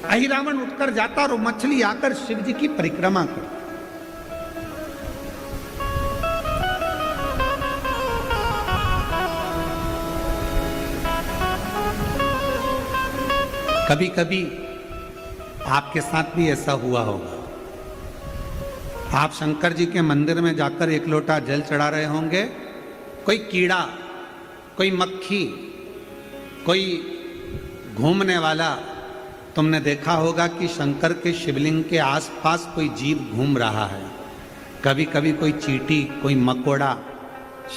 अही रावण उठकर जाता और मछली आकर शिव जी की परिक्रमा करती। कभी कभी आपके साथ भी ऐसा हुआ होगा, आप शंकर जी के मंदिर में जाकर एक लोटा जल चढ़ा रहे होंगे, कोई कीड़ा, कोई मक्खी, कोई घूमने वाला, तुमने देखा होगा कि शंकर के शिवलिंग के आसपास कोई जीव घूम रहा है। कभी कभी कोई चींटी, कोई मकोड़ा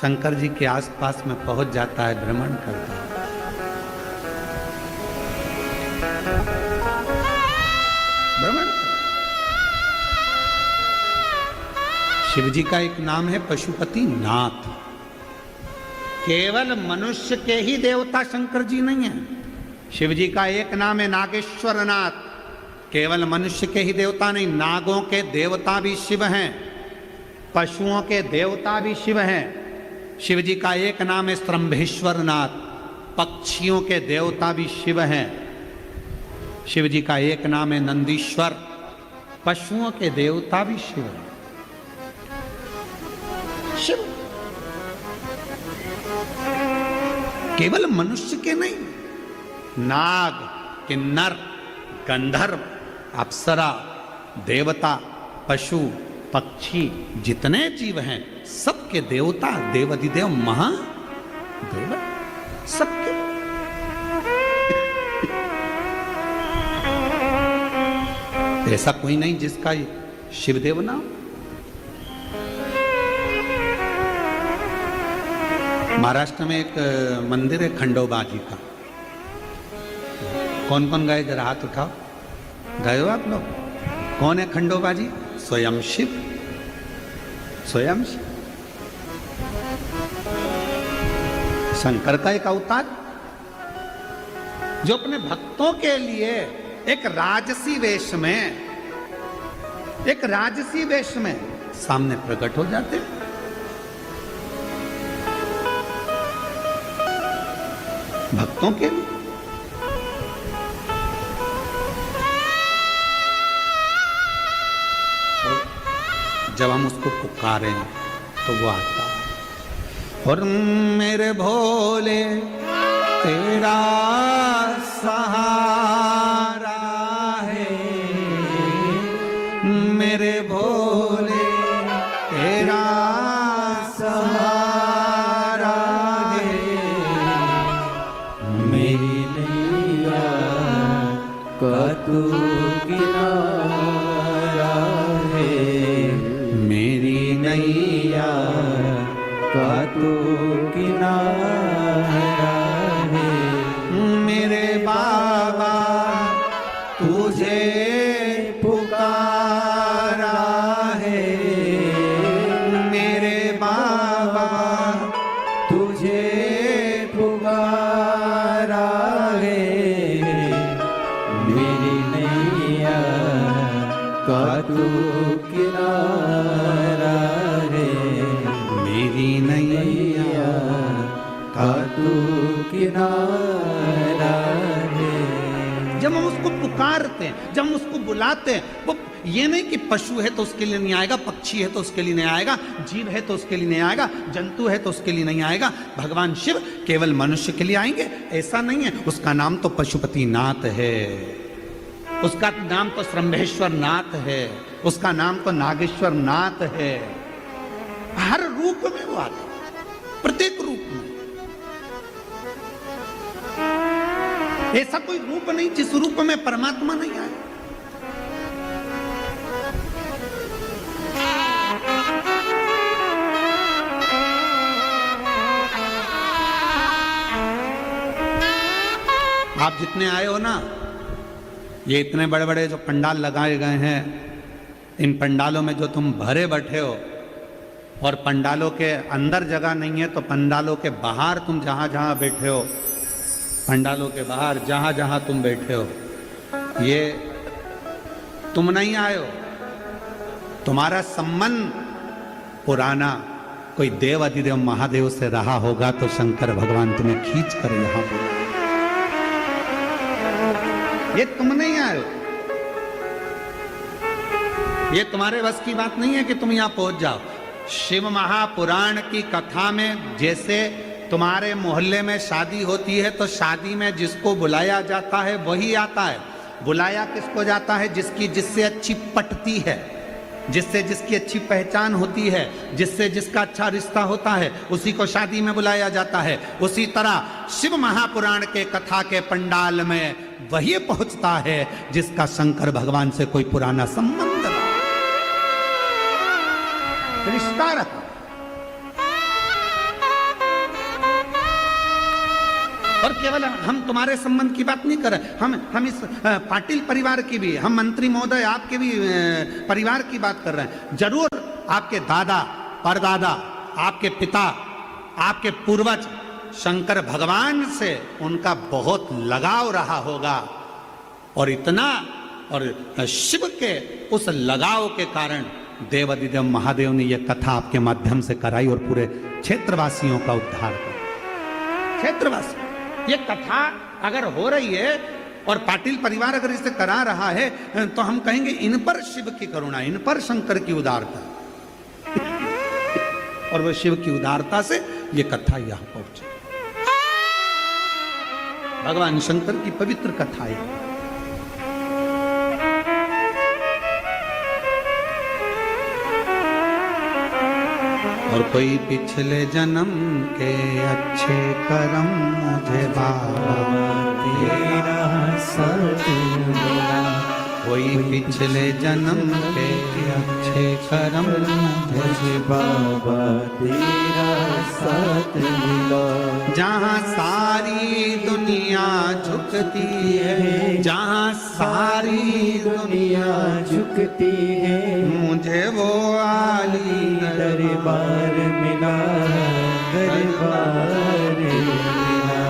शंकर जी के आसपास में पहुंच जाता है, भ्रमण करता है। शिव जी का एक नाम है पशुपति नाथ। केवल मनुष्य के ही देवता शंकर जी नहीं है, शिव जी का एक नाम है नागेश्वर नाथ। केवल मनुष्य के ही देवता नहीं, नागों के देवता भी शिव हैं, पशुओं के देवता भी शिव हैं। शिव जी का एक नाम है स्तंभेश्वर नाथ। पक्षियों के देवता भी शिव हैं। शिव जी का एक नाम है नंदीश्वर। पशुओं के देवता भी शिव हैं। शिव केवल मनुष्य के नहीं, नाग, किन्नर, गंधर्व, अप्सरा, देवता, पशु, पक्षी, जितने जीव हैं सबके देवता देवाधिदेव महादेव सबके। ऐसा कोई नहीं जिसका शिवदेव नाम। महाराष्ट्र में एक मंदिर है खंडोबा जी का। कौन कौन गए जरा हाथ उठाओ। गए हो आप लोग? कौन है खंडोबा जी? स्वयं शिव। स्वयं शिव शंकर का एक अवतार जो अपने भक्तों के लिए एक राजसी वेश में सामने प्रकट हो जाते हैं। भक्तों के लिए जब हम उसको पुकारें तो वो आता है। और मेरे भोले तेरा सहारा है, मेरे भोले तेरा सहारा है, मेरी नैया का तू किनारा है, मेरी नैया का तू किनारा है, मेरे बाबा तुझे पुकारा है, मेरे बाबा तुझे पुकारा है, मेरी नैया का तू किनारा है, मेरी नैया का तू किनारा है। जब हम उसको पुकारते हैं, जब हम उसको बुलाते हैं, वो ये नहीं कि पशु है तो उसके लिए नहीं आएगा, पक्षी है तो उसके लिए नहीं आएगा, जीव है तो उसके लिए नहीं आएगा, जंतु है तो उसके लिए नहीं आएगा। भगवान शिव केवल मनुष्य के लिए आएंगे ऐसा नहीं है। उसका नाम तो पशुपति नाथ है, उसका नाम तो श्रम्भेश्वर नाथ है, उसका नाम तो नागेश्वर नाथ है। हर रूप में वो आता है, प्रत्येक रूप में। ऐसा कोई रूप नहीं जिस रूप में परमात्मा नहीं आए। आप जितने आए हो ना, ये इतने बड़े बड़े जो पंडाल लगाए गए हैं, इन पंडालों में जो तुम भरे बैठे हो, और पंडालों के अंदर जगह नहीं है तो पंडालों के बाहर तुम जहां जहां बैठे हो, पंडालों के बाहर जहां जहां तुम बैठे हो, ये तुम नहीं आए हो। तुम्हारा संबंध पुराना कोई देव अधिदेव महादेव से रहा होगा तो शंकर भगवान तुम्हें खींच कर यहां बुलाए। ये तुम नहीं आए हो, ये तुम्हारे बस की बात नहीं है कि तुम यहां पहुंच जाओ। शिव महापुराण की कथा में जैसे तुम्हारे मोहल्ले में शादी होती है तो शादी में जिसको बुलाया जाता है वही आता है। बुलाया किसको जाता है? जिससे अच्छी पटती है, जिससे जिसकी अच्छी पहचान होती है, जिससे जिसका अच्छा रिश्ता होता है, उसी को शादी में बुलाया जाता है। उसी तरह शिव महापुराण के कथा के पंडाल में वही पहुंचता है जिसका शंकर भगवान से कोई पुराना संबंध रहा, रिश्ता रहा। और केवल हम तुम्हारे संबंध की बात नहीं कर रहे, हम इस पाटिल परिवार की भी, हम मंत्री महोदय आपके भी परिवार की बात कर रहे हैं। जरूर आपके दादा, परदादा, आपके पिता, आपके पूर्वज शंकर भगवान से उनका बहुत लगाव रहा होगा, और इतना, और शिव के उस लगाव के कारण देव अधिदेव महादेव ने यह कथा आपके माध्यम से कराई और पूरे क्षेत्रवासियों का उद्धार किया। क्षेत्रवासी ये कथा अगर हो रही है और पाटिल परिवार अगर इसे करा रहा है तो हम कहेंगे इन पर शिव की करुणा, इन पर शंकर की उदारता, और वह शिव की उदारता से ये कथा यहां पहुंची। भगवान शंकर की पवित्र कथा है। और कोई पिछले जन्म के अच्छे कर्म मुझे बाबा तेरा साथ मिला, कोई पिछले जन्म के अच्छे कर्म मुझे बाबा तेरा साथ मिला। जहाँ सारी दुनिया झुकती है, जहाँ सारी दुनिया झुकती है, मुझे वो आली दरबार मिला, दरबार मिला।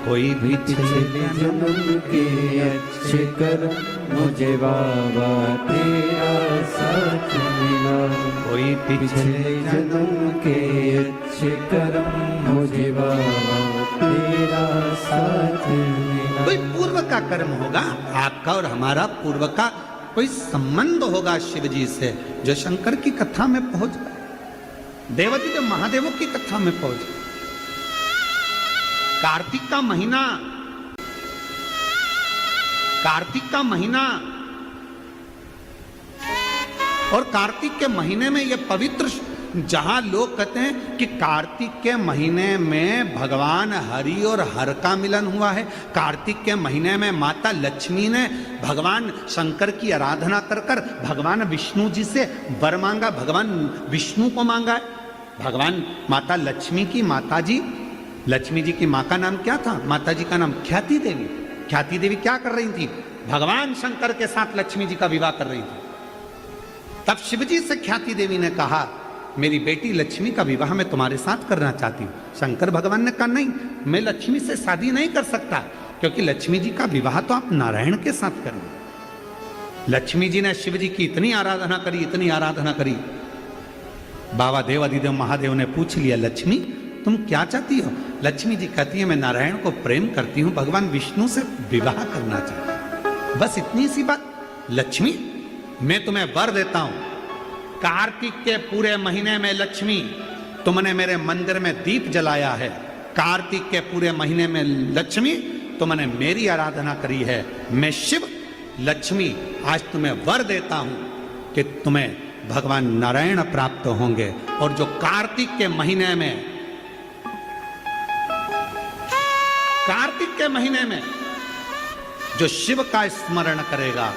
कोई भी पिछले जन्म के अच्छे कर्म मुझे बाबा तेरा साथ मिला। कोई पिछले जन्म के अच्छे कर्म मुझे बाबा तेरा साथ मिला। कोई पूर्व का कर्म होगा, आपका और हमारा पूर्व का कोई संबंध होगा शिव जी से, जो शंकर की कथा में पहुंच गए, देवती देव महादेवों की कथा में पहुंच गए। कार्तिक का महीना, कार्तिक का महीना, और कार्तिक के महीने में यह पवित्र, जहां लोग कहते हैं कि कार्तिक के महीने में भगवान हरि और हर का मिलन हुआ है। कार्तिक के महीने में माता लक्ष्मी ने भगवान शंकर की आराधना कर कर भगवान विष्णु जी से वर मांगा, भगवान विष्णु को मांगा है। भगवान माता लक्ष्मी की माता जी, लक्ष्मी जी की माँ का नाम क्या था? माता जी का नाम ख्याति देवी। ख्याति देवी क्या कर रही थी? भगवान शंकर के साथ लक्ष्मी जी का विवाह कर रही थी। तब शिव जी से ख्याति देवी ने कहा, मेरी बेटी लक्ष्मी का विवाह मैं तुम्हारे साथ करना चाहती हूँ। शंकर भगवान ने कहा, नहीं, मैं लक्ष्मी से शादी नहीं कर सकता, क्योंकि लक्ष्मी जी का विवाह तो आप नारायण के साथ करेंगे। लक्ष्मी जी ने शिव जी की इतनी आराधना करी, इतनी आराधना करी, बाबा देवाधिदेव महादेव ने पूछ लिया, लक्ष्मी तुम क्या चाहती हो? लक्ष्मी जी कहती है, मैं नारायण को प्रेम करती हूँ, भगवान विष्णु से विवाह करना चाहती हूँ। बस इतनी सी बात। लक्ष्मी, मैं तुम्हें वर देता हूं, कार्तिक के पूरे महीने में लक्ष्मी तुमने मेरे मंदिर में दीप जलाया है, कार्तिक के पूरे महीने में लक्ष्मी तुमने मेरी आराधना करी है, मैं शिव लक्ष्मी आज तुम्हें वर देता हूं कि तुम्हें भगवान नारायण प्राप्त होंगे। और जो कार्तिक के महीने में, कार्तिक के महीने में जो शिव का स्मरण करेगा,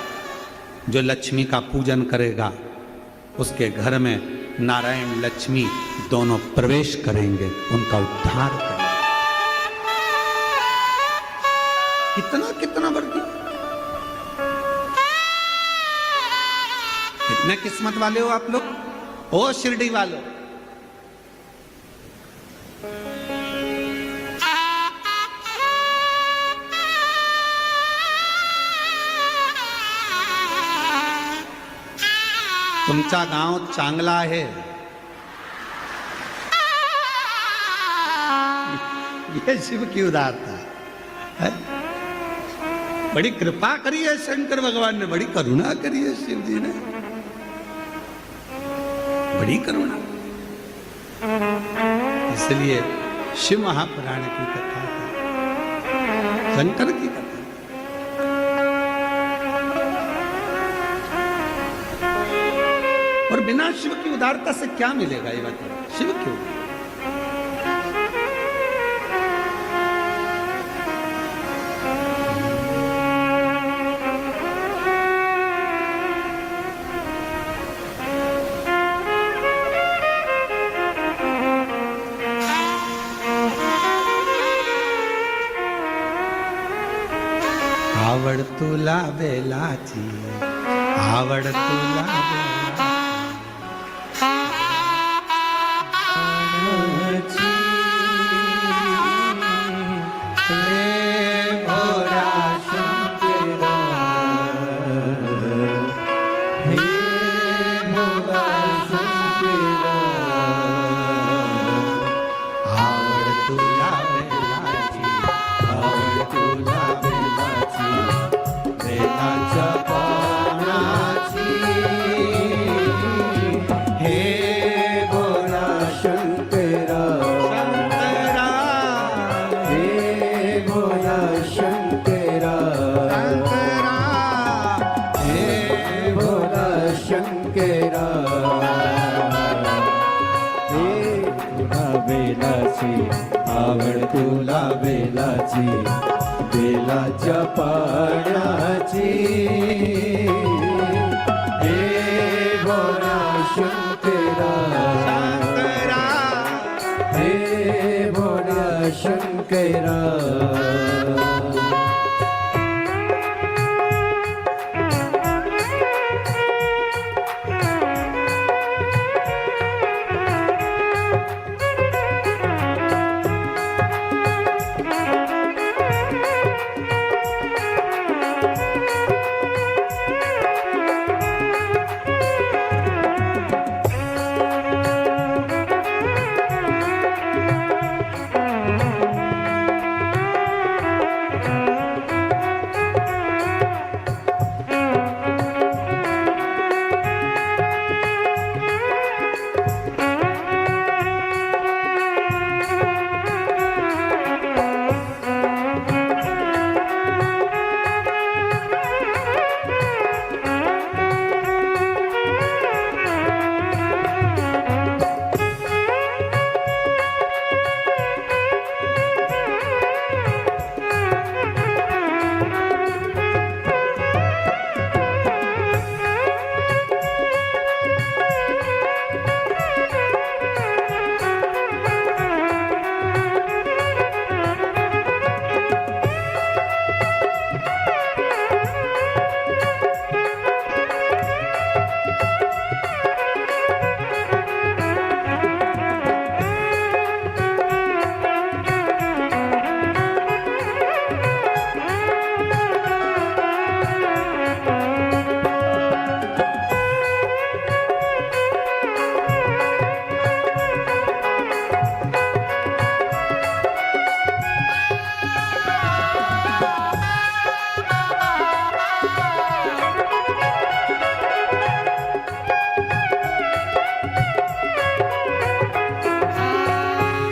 जो लक्ष्मी का पूजन करेगा, उसके घर में नारायण लक्ष्मी दोनों प्रवेश करेंगे, उनका उद्धार करेंगे। कितना कितना बढ़ गया। कितने किस्मत वाले हो आप लोग, ओ शिरडी वालों। तुमचा गांव चांगला आहे, ये शिव की उदारता है। बड़ी कृपा करी है शंकर भगवान ने, बड़ी करुणा करी है शिव जी ने, बड़ी करुणा। इसलिए शिव महापुराण की कथा है, शंकर की कथा। और बिना शिव की उदारता से क्या मिलेगा ये बताओ? शिव क्यों? आवड़ तुला बेलाची, आवड़ तुला बेलाची, बेलाची बेलाच्या पाण्याची हे भोळा शंकरा हे भोळा शंकरा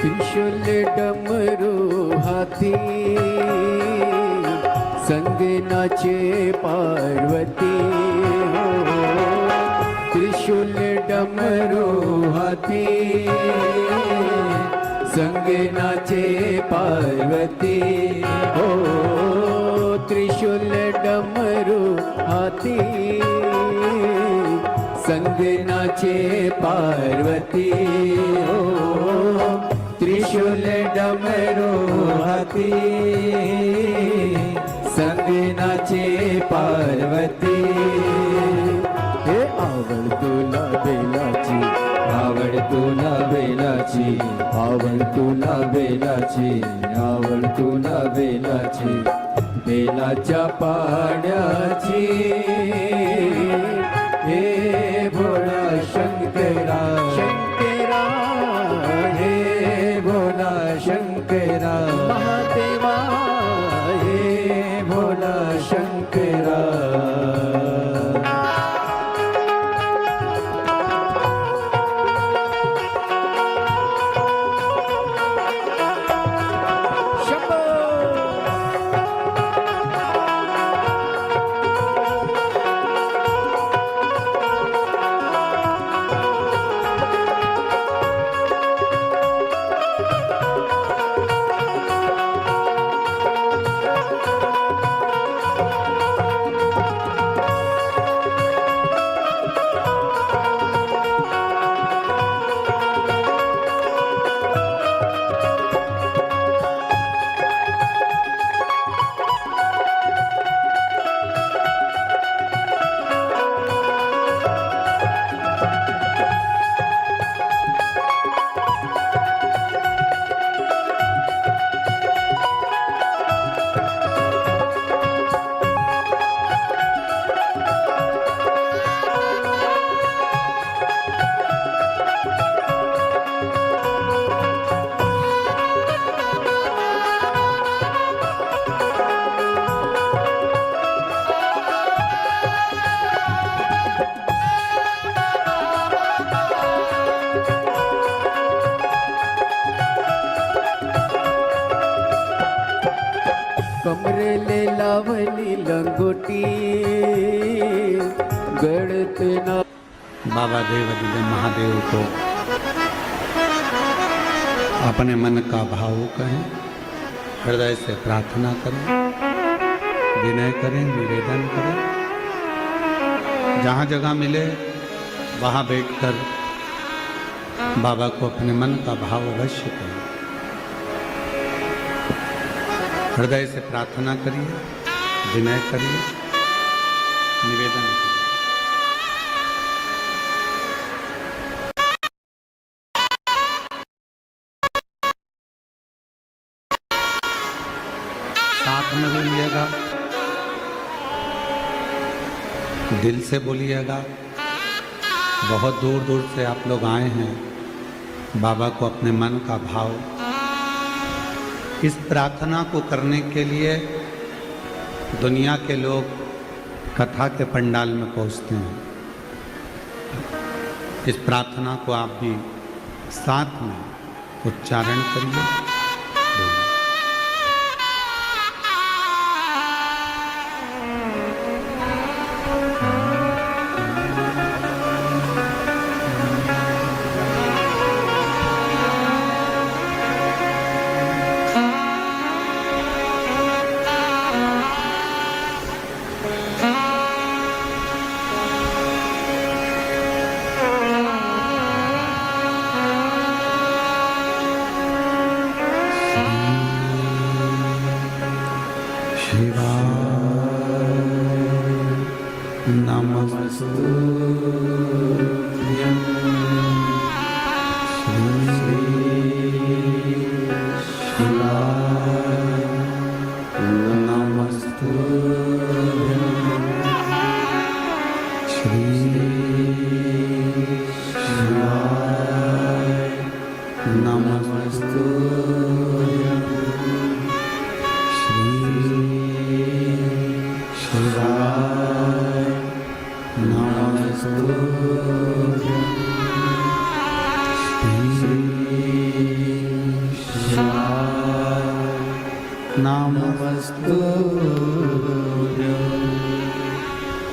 त्रिशूल डमरू हाती संगनाचे पार्वती हो त्रिशूल डमरू हाती संगनाचे पार्वती हो त्रिशूल डमरू हाती संगनाचे पार्वती हो त्रिशूल डमरू हाती संगनाचे पार्वती हे आवड तुला बेलाची आवड तुला बेलाची आवड तुला बेलाची आवड तुला बेलाची बेलाच्या पाण्याची हे भोळा शंकरा शंकरा हे भोला शंकरा महादेवा हे भोला शंकरा कमरेले लावली लंगोटी गळत ना बाबा देव दिले महादेव को अपने मन का भाव कहें हृदय से प्रार्थना करें, विनय करें, निवेदन करें। जहाँ जगह मिले वहाँ बैठकर बाबा को अपने मन का भाव अवश्य करें। हृदय से प्रार्थना करिए, विनय करिए, निवेदन करिए। साथ में बोलिएगा, दिल से बोलिएगा। बहुत दूर दूर से आप लोग आए हैं बाबा को अपने मन का भाव इस प्रार्थना को करने के लिए। दुनिया के लोग कथा के पंडाल में पहुंचते हैं। इस प्रार्थना को आप भी साथ में उच्चारण करिए।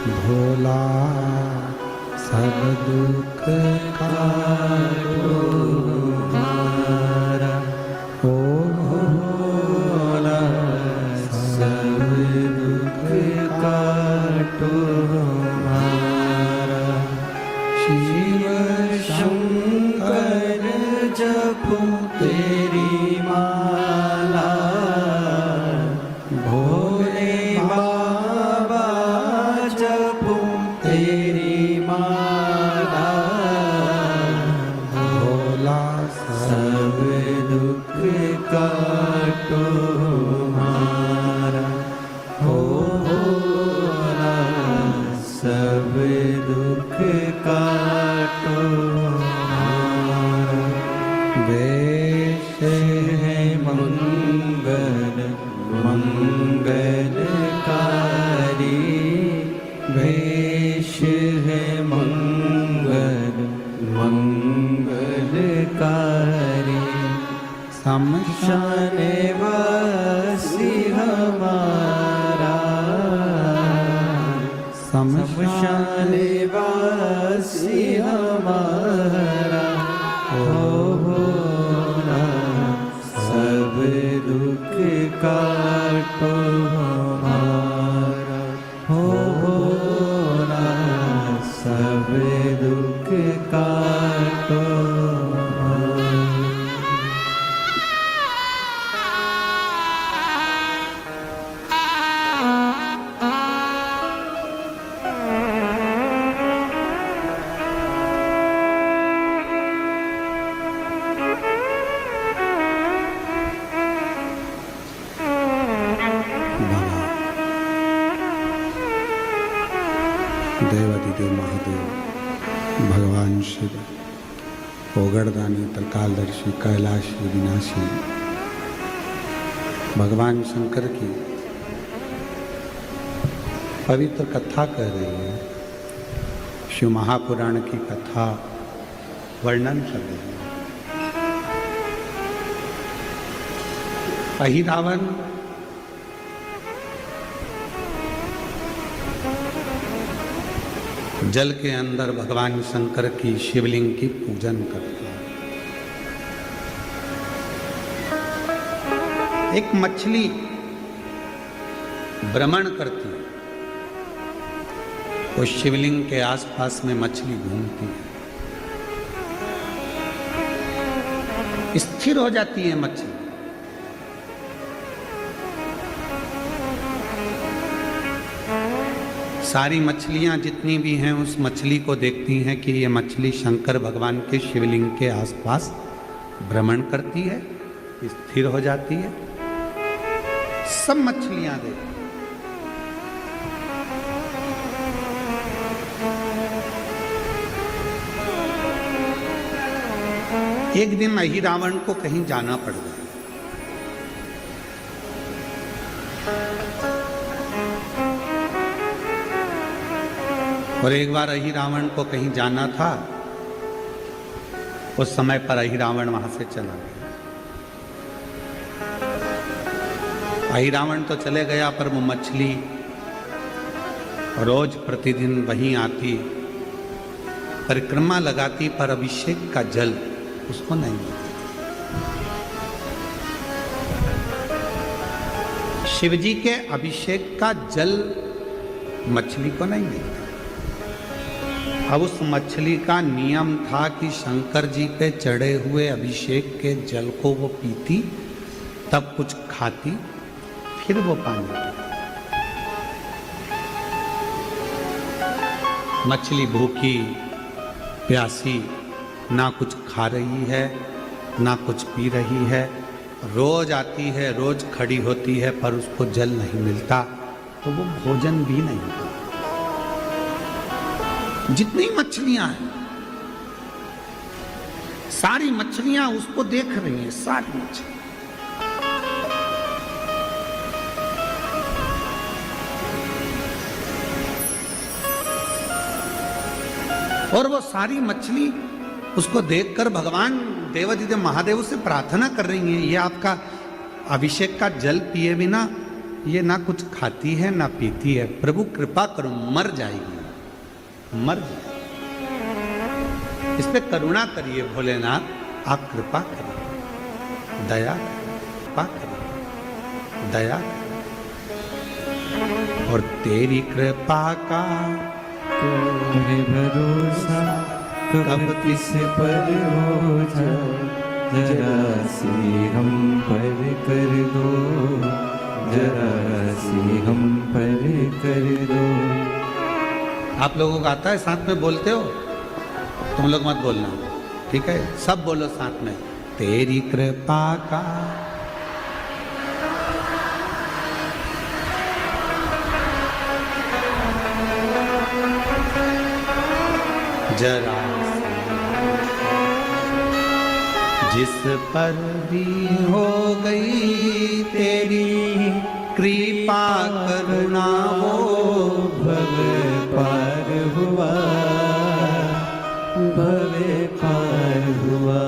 भोला सब दुख काटो हमारा, ओ भोला सब दुख काटो हमारा। शिव शंकर जपो तेरी माला, भोले बाबा जपो तेरी माला। भोला सब दुख काटो हमारा, हो भोला सब दुख काटो हमारा। वेश है मंगल मंगलकारी, वेश है मंगल मंगलकारी। शमशान वासी हमारा, शमशान वासी हमारा। हो भोला सब दुख काटो हमारा, हो भोला सब दुख काटो हमारा। देवादिदेव महादेव भगवान शिव, ओगड़दानी त्रिकालदर्शी कैलाशी विनाशी भगवान शंकर की पवित्र कथा कह रही है। शिव महापुराण की कथा वर्णन कर रही है। अहिरावण जल के अंदर भगवान शंकर की शिवलिंग की पूजन करते हैं। एक मछली भ्रमण करती है, वो शिवलिंग के आसपास में मछली घूमती है, स्थिर हो जाती है मछली। सारी मछलियां जितनी भी हैं उस मछली को देखती हैं कि ये मछली शंकर भगवान के शिवलिंग के आसपास भ्रमण करती है, स्थिर हो जाती है। सब मछलियां देखती। एक दिन अहि रावण को कहीं जाना पड़ गया। और एक बार अहि रावण को कहीं जाना था, उस समय पर अहि रावण वहां से चला गया। अहि रावण तो चले गया, पर वो मछली रोज प्रतिदिन वहीं आती, परिक्रमा लगाती, पर अभिषेक का जल उसको नहीं मिलता। शिवजी के अभिषेक का जल मछली को नहीं मिलता। अब उस मछली का नियम था कि शंकर जी पे चढ़े हुए अभिषेक के जल को वो पीती, तब कुछ खाती, फिर वो पानी पीती। मछली भूखी प्यासी ना कुछ खा रही है ना कुछ पी रही है, रोज आती है, रोज खड़ी होती है, पर उसको जल नहीं मिलता, तो वो भोजन भी नहीं करती। जितनी मछलियां हैं, सारी मछलियां उसको देख रही हैं, सारी मछलियां। और वो सारी मछली उसको देखकर भगवान देवाधिदेव महादेव से प्रार्थना कर रही हैं, ये आपका अभिषेक का जल पिए बिना ये ना कुछ खाती है ना पीती है, प्रभु कृपा करो, मर जाएगी, मर जाए। इस पे करुणा करिए भोलेनाथ, आप कृपा करिए, दया कृपा करिए, दया करिए। और तेरी कृपा का तुम्हें भरोसा कब किस पर हो जाए, जरा सी हम पर कर दो, जरा सी हम पर कर दो। आप लोगों को आता है, साथ में बोलते हो? तुम लोग मत बोलना, ठीक है? सब बोलो साथ में, तेरी कृपा का जरा जिस पर भी हो गई तेरी कृपा करुणा, वो भव पार हुआ, भव पार हुआ।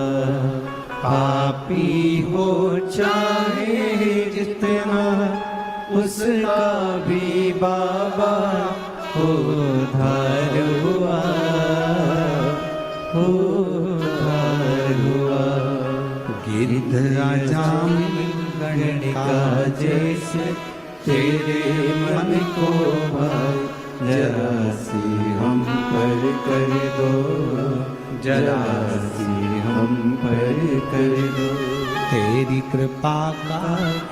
पापी हो चाहे जितना, उसका भी बाबा उद्धार हुआ, उद्धार हुआ। गिरधराजाम गणिका जैसे तेरे मन को भाई, जरा सी हम पर कर दो, जरा सी हम पर कर दो। तेरी कृपा का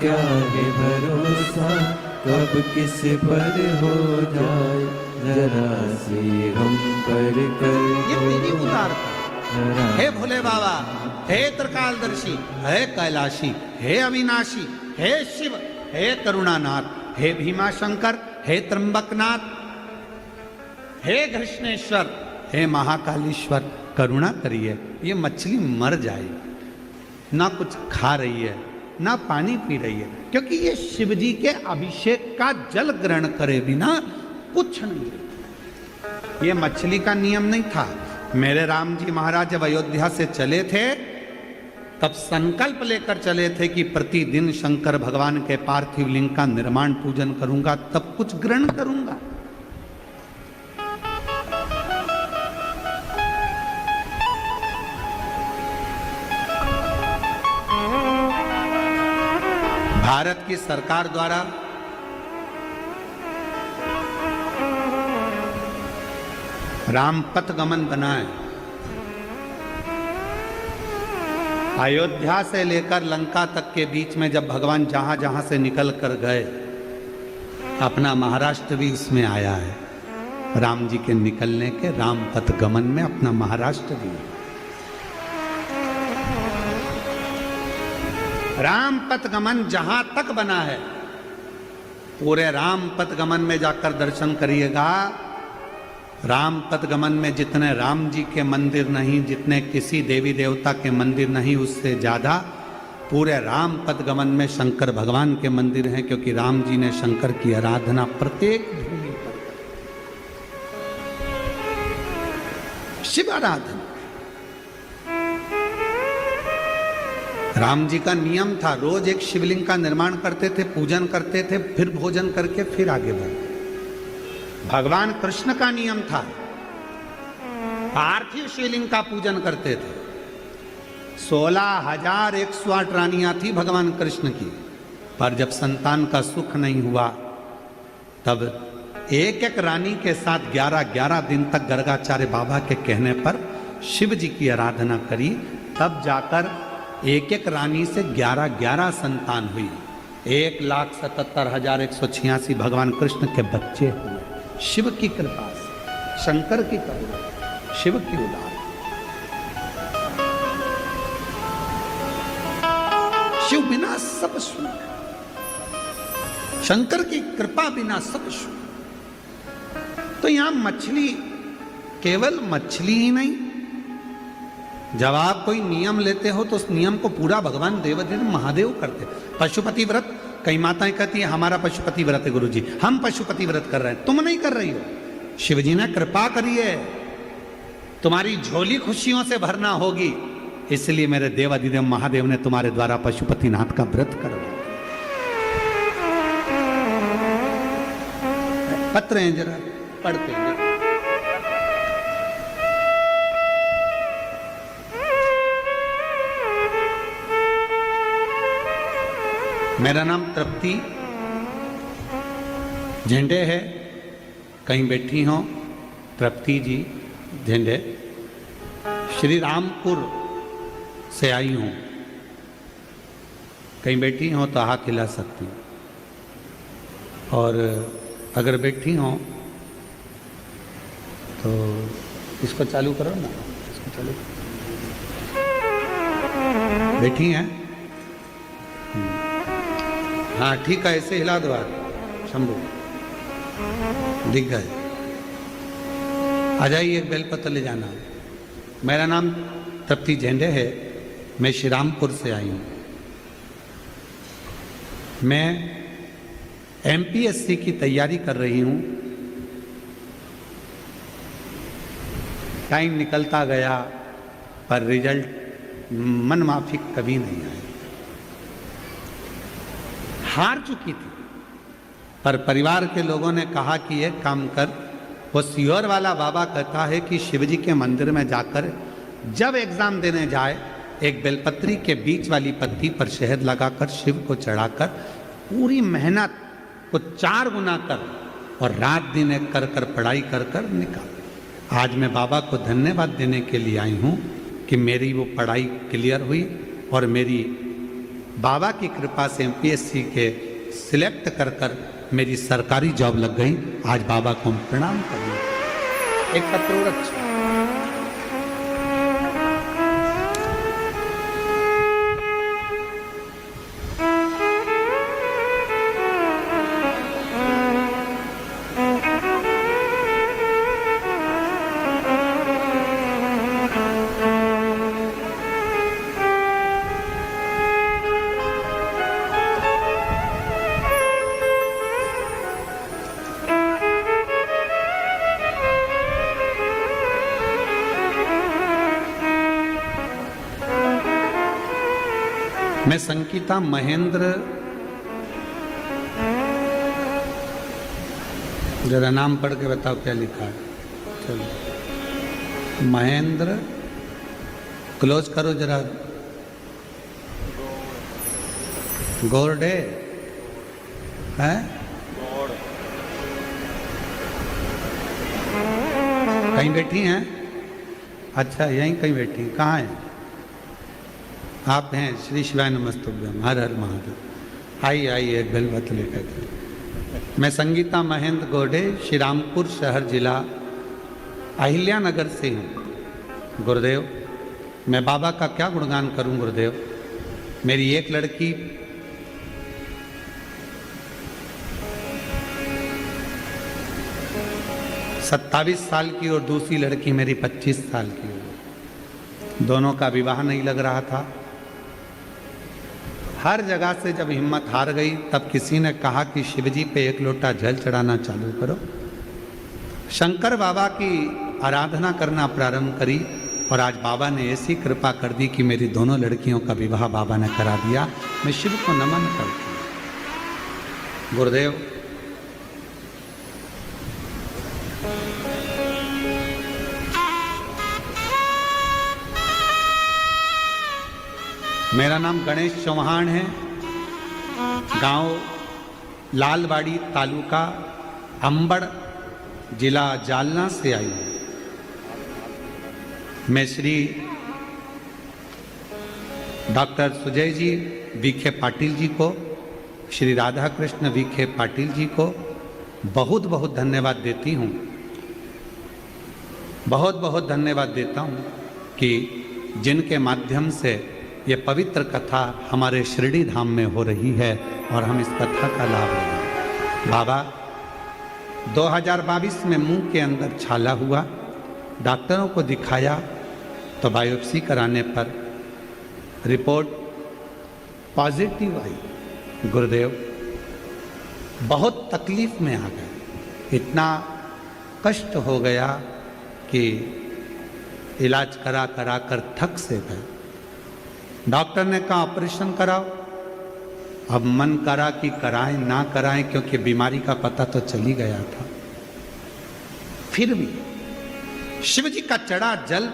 क्या है भरोसा, कब किस पर हो जाए, जरा सी हम पर कर ये तेरी दो। उदारता। हे भोले बाबा, हे त्रिकालदर्शी, हे कैलाशी, हे अविनाशी, हे शिव, हे करुणानाथ, हे भीमा शंकर, हे त्र्यंबकनाथ, हे कृष्णेश्वर, हे महाकालेश्वर, करुणा करिए, ये मछली मर जाएगी। ना कुछ खा रही है ना पानी पी रही है, क्योंकि ये शिव जी के अभिषेक का जल ग्रहण करे बिना कुछ नहीं। ये मछली का नियम नहीं था। मेरे राम जी महाराज जब अयोध्या से चले थे, तब संकल्प लेकर चले थे कि प्रतिदिन शंकर भगवान के पार्थिव लिंग का निर्माण पूजन करूंगा, तब कुछ ग्रहण करूंगा। भारत की सरकार द्वारा रामपथ गमन बना है। अयोध्या से लेकर लंका तक के बीच में जब भगवान जहां जहां से निकल कर गए, अपना महाराष्ट्र भी इसमें आया है। राम जी के निकलने के रामपथ गमन में अपना महाराष्ट्र भी है। रामपथ गमन जहां तक बना है, पूरे रामपथ गमन में जाकर दर्शन करिएगा। रामपथ गमन में जितने राम जी के मंदिर नहीं, जितने किसी देवी देवता के मंदिर नहीं, उससे ज्यादा पूरे रामपथ गमन में शंकर भगवान के मंदिर हैं, क्योंकि राम जी ने शंकर की आराधना प्रत्येक भूमि पर, शिव आराधना। राम जी का नियम था, रोज एक शिवलिंग का निर्माण करते थे, पूजन करते थे, फिर भोजन करके फिर आगे बढ़ते। भगवान कृष्ण का नियम था, पार्थिव शिवलिंग का पूजन करते थे। 16,108 रानियां थी भगवान कृष्ण की, पर जब संतान का सुख नहीं हुआ, तब एक एक रानी के साथ 11-11 दिन तक गर्गाचार्य बाबा के कहने पर शिव जी की आराधना करी। तब जाकर एक एक रानी से 11-11 संतान हुई। 1,77,186 भगवान कृष्ण के बच्चे हुए, शिव की कृपा से, शंकर की करुणा, शिव की उदार। शिव बिना सब शून्य, शंकर की कृपा बिना सब शून्य। तो यहां मछली, केवल मछली ही नहीं, जब आप कोई नियम लेते हो तो उस नियम को पूरा भगवान देवदेव महादेव करते। पशुपति व्रत, कई माताएं कहती है हमारा पशुपति व्रत है गुरुजी, हम पशुपति व्रत कर रहे हैं, तुम नहीं कर रही हो। शिवजी ने कृपा करी है, तुम्हारी झोली खुशियों से भरना होगी, इसलिए मेरे देवाधिदेव महादेव ने तुम्हारे द्वारा पशुपतिनाथ का व्रत करवाया। पत्र हैं, जरा पढ़ते हैं। मेरा नाम तृप्ति झंडे है, कहीं बैठी हो तृप्ति जी झंडे। श्री रामपुर से आई हूँ, कहीं बैठी हो तो हाथ हिला सकती हूँ, और अगर बैठी हो तो इसको चालू करो ना, इसको चालू। बैठी हैं? हाँ ठीक है, ऐसे हिला दो हाथ, शंभू दिख गए। आ जाइए, एक बेलपत्र ले जाना। मेरा नाम तृप्ति झंडे है, मैं श्री रामपुर से आई हूँ। मैं एमपीएससी की तैयारी कर रही हूँ। टाइम निकलता गया पर रिजल्ट मन माफिक कभी नहीं आया। हार चुकी थी, पर परिवार के लोगों ने कहा कि एक काम कर, वो सियोर वाला बाबा कहता है कि शिवजी के मंदिर में जाकर जब एग्जाम देने जाए, एक बेलपत्री के बीच वाली पत्ती पर शहद लगाकर शिव को चढ़ाकर पूरी मेहनत को 4 गुना कर और रात दिन एक कर कर पढ़ाई कर कर निकाल। आज मैं बाबा को धन्यवाद देने के लिए आई हूँ कि मेरी वो पढ़ाई क्लियर हुई और मेरी बाबा की कृपा से एमपीएससी के सिलेक्ट कर कर मेरी सरकारी जॉब लग गई। आज बाबा को प्रणाम करिए। एक पत्र रक्षा। मैं संगीता महेंद्र, जरा नाम पढ़ के बताओ क्या लिखा है। चलो महेंद्र, क्लोज करो जरा। गोरडे है? कहीं बैठी हैं? अच्छा, यहीं कहीं बैठी हैं। कहाँ हैं आप? हैं श्री शिवाय नमस्तुभ्यम, हर हर महादेव। आइए आइए, एक बेलवत लेकर के। मैं संगीता महेंद्र गोडे, श्री रामपुर शहर जिला अहिल्या नगर से हूँ। गुरुदेव, मैं बाबा का क्या गुणगान करूँ गुरुदेव। मेरी एक लड़की 27 साल की और दूसरी लड़की मेरी 25 साल की हो। दोनों का विवाह नहीं लग रहा था। हर जगह से जब हिम्मत हार गई तब किसी ने कहा कि शिवजी पे एक लोटा जल चढ़ाना चालू करो। शंकर बाबा की आराधना करना प्रारंभ करी और आज बाबा ने ऐसी कृपा कर दी कि मेरी दोनों लड़कियों का विवाह बाबा ने करा दिया। मैं शिव को नमन करता हूँ। गुरुदेव, मेरा नाम गणेश चौहान है। गांव लालवाड़ी, तालुका अंबड़, जिला जालना से आई हूँ। मैं श्री डॉक्टर सुजय जी वीखे पाटिल जी को, श्री राधा कृष्ण वीखे पाटिल जी को बहुत बहुत धन्यवाद देती हूँ। बहुत बहुत धन्यवाद देता हूँ कि जिनके माध्यम से ये पवित्र कथा हमारे शिरडी धाम में हो रही है और हम इस कथा का लाभ ले रहे हैं। बाबा, 2022 में मुंह के अंदर छाला हुआ, डॉक्टरों को दिखाया तो बायोप्सी कराने पर रिपोर्ट पॉजिटिव आई। गुरुदेव, बहुत तकलीफ में आ गए। इतना कष्ट हो गया कि इलाज करा करा कर थक से गए। डॉक्टर ने कहा ऑपरेशन कराओ। अब मन करा कि कराएं ना कराएं, क्योंकि बीमारी का पता तो चल ही गया था। फिर भी शिव जी का चढ़ा जल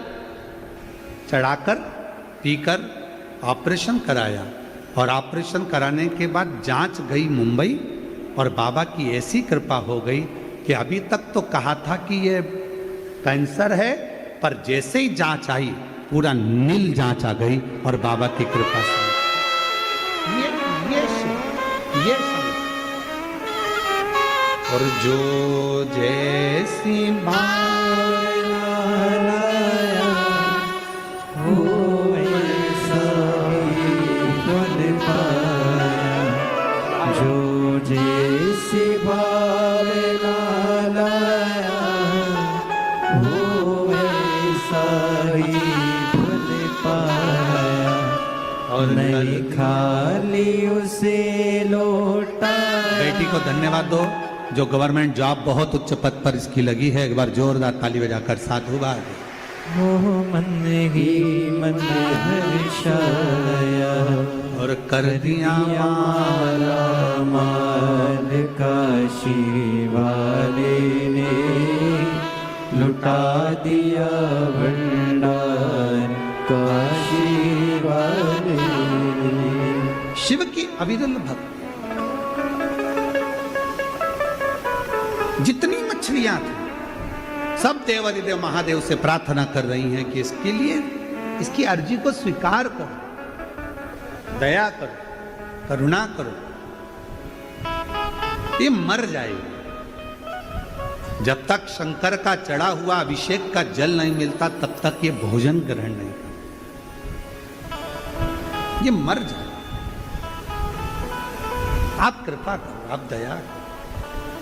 चढ़ाकर पीकर ऑपरेशन कराया और ऑपरेशन कराने के बाद जांच गई मुंबई और बाबा की ऐसी कृपा हो गई कि अभी तक तो कहा था कि ये कैंसर है, पर जैसे ही जांच आई पूरा नील जांच आ गई और बाबा की कृपा से ये और जो जैसी जो जैसी भावना लाया वो वैसा ही फल पाया। और नहीं खाली उसे लोटा। बेटी को धन्यवाद दो जो गवर्नमेंट जॉब बहुत उच्च पद पर इसकी लगी है। एक बार जोरदार ताली बजाकर साधुवाद। वो मन ही मन हर्षाया और कर दिया माला माल काशी वाले ने लुटा दिया भंडार काशी वाले ने। शिव की अविरल भक्त। जितनी मछलियां थी सब देवादिदेव महादेव से प्रार्थना कर रही हैं कि इसके लिए इसकी अर्जी को स्वीकार करो, दया करो, करुणा करो, ये मर जाएगी। जब तक शंकर का चढ़ा हुआ अभिषेक का जल नहीं मिलता तब तक ये भोजन ग्रहण नहीं करता, ये मर जाए। आप कृपा करो, आप दया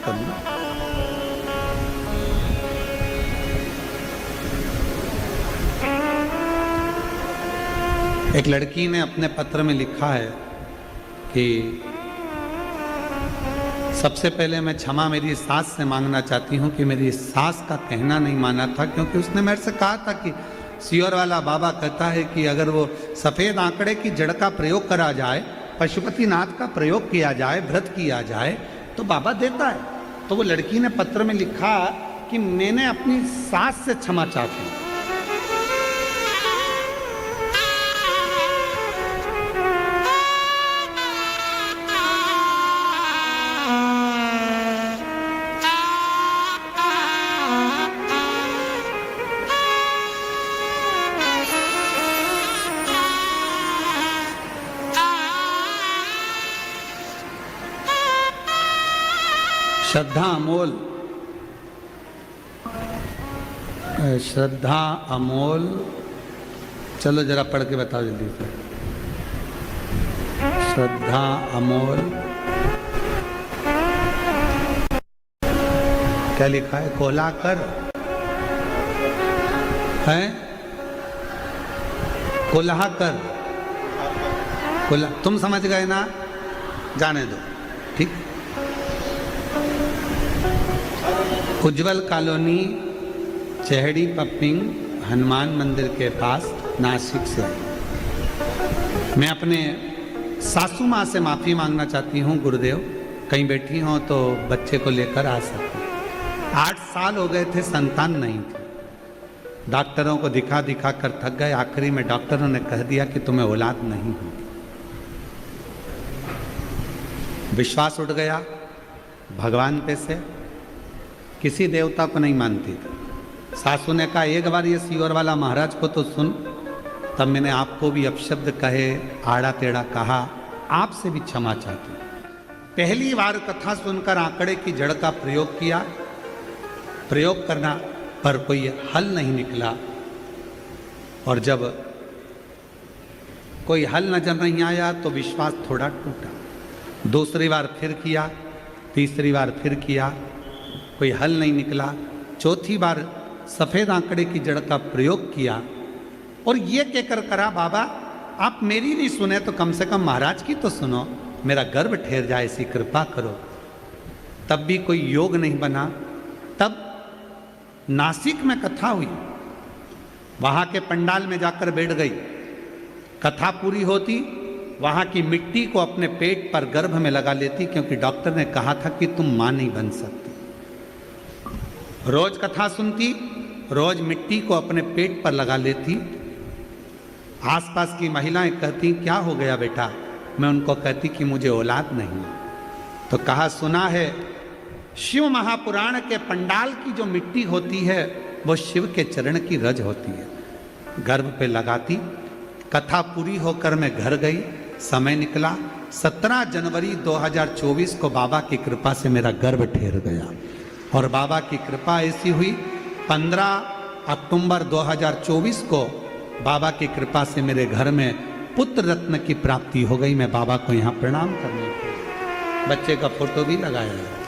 करो। एक लड़की ने अपने पत्र में लिखा है कि सबसे पहले मैं क्षमा मेरी सास से मांगना चाहती हूँ कि मेरी सास का कहना नहीं माना था, क्योंकि उसने मेरे से कहा था कि सियोर वाला बाबा कहता है कि अगर वो सफ़ेद आंकड़े की जड़ का प्रयोग करा जाए, पशुपतिनाथ का प्रयोग किया जाए, व्रत किया जाए तो बाबा देता है। तो वो लड़की ने पत्र में लिखा कि मैंने अपनी सास से क्षमा चाहती हूँ। श्रद्धा अमोल, श्रद्धा अमोल, चलो जरा पढ़ के बताओ जल्दी से। श्रद्धा अमोल, क्या लिखा है? कोलाकर है, कोल्हाकर, कोला, तुम समझ गए ना, जाने दो, ठीक। उज्जवल कॉलोनी, चेहड़ी पप्पिंग, हनुमान मंदिर के पास, नासिक से। मैं अपने सासू माँ से माफ़ी मांगना चाहती हूँ गुरुदेव, कहीं बैठी हो तो बच्चे को लेकर आ सकते। 8 साल हो गए थे, संतान नहीं थी। डॉक्टरों को दिखा दिखा कर थक गए, आखिरी में डॉक्टरों ने कह दिया कि तुम्हें औलाद नहीं होगी। विश्वास उठ गया भगवान पे से, किसी देवता को नहीं मानती थी। सासू ने कहा एक बार ये सीवर वाला महाराज को तो सुन। तब मैंने आपको भी अपशब्द कहे, आड़ा टेढ़ा कहा, आपसे भी क्षमा चाहती हूँ। पहली बार कथा सुनकर आंकड़े की जड़ का प्रयोग किया, प्रयोग करना पर कोई हल नहीं निकला, और जब कोई हल नजर नहीं आया तो विश्वास थोड़ा टूटा। दूसरी बार फिर किया, तीसरी बार फिर किया, कोई हल नहीं निकला। चौथी बार सफ़ेद आंकड़े की जड़ का प्रयोग किया और ये कहकर करा, बाबा आप मेरी नहीं सुने तो कम से कम महाराज की तो सुनो, मेरा गर्भ ठहर जाए, ऐसी कृपा करो। तब भी कोई योग नहीं बना। तब नासिक में कथा हुई, वहाँ के पंडाल में जाकर बैठ गई। कथा पूरी होती, वहाँ की मिट्टी को अपने पेट पर गर्भ में लगा लेती, क्योंकि डॉक्टर ने कहा था कि तुम माँ नहीं बन सकती। रोज कथा सुनती, रोज मिट्टी को अपने पेट पर लगा लेती। आसपास की महिलाएं कहती क्या हो गया बेटा, मैं उनको कहती कि मुझे औलाद नहीं। तो कहा सुना है शिव महापुराण के पंडाल की जो मिट्टी होती है वो शिव के चरण की रज होती है। गर्भ पे लगाती। कथा पूरी होकर मैं घर गई, समय निकला 17 जनवरी 2024 को बाबा की कृपा से मेरा गर्भ ठहर गया। और बाबा की कृपा ऐसी हुई, 15 अक्टूबर 2024 को बाबा की कृपा से मेरे घर में पुत्र रत्न की प्राप्ति हो गई। मैं बाबा को यहाँ प्रणाम करने के बच्चे का फोटो भी लगाया है।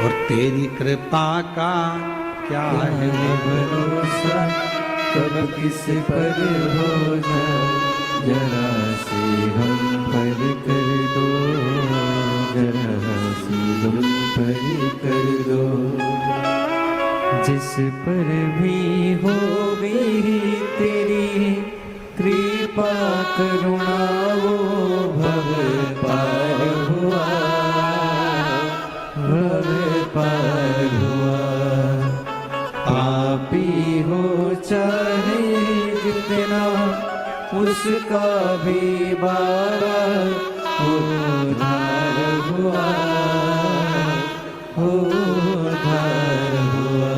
और तेरी कृपा का क्या है भरोसा, कब किस पर हो जाए, जरा से हम पर कर दो, जरा से हम पर कर दो। जिस पर भी होगी तेरी कृपा करुणा, वो भव पार हुआ, भव पार हुआ। पापी हो चाहे जितना, उसका भी बाबा उद्धार हुआ, उद्धार हुआ।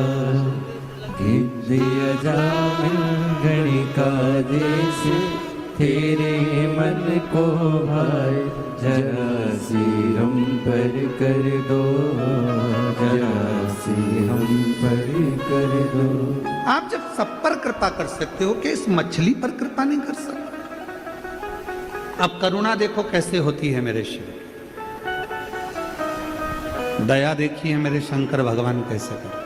गिद्ध अजामिल गणिका जैसे तेरे मन को भाए, जरा सी हम पर कर दो, जरा सी हम पर कर दो। आप जब सब पर कृपा कर सकते हो, कि इस मछली पर कृपा नहीं कर सकते? अब करुणा देखो कैसे होती है मेरे शिव, दया देखिए मेरे शंकर भगवान कैसे करते हैं।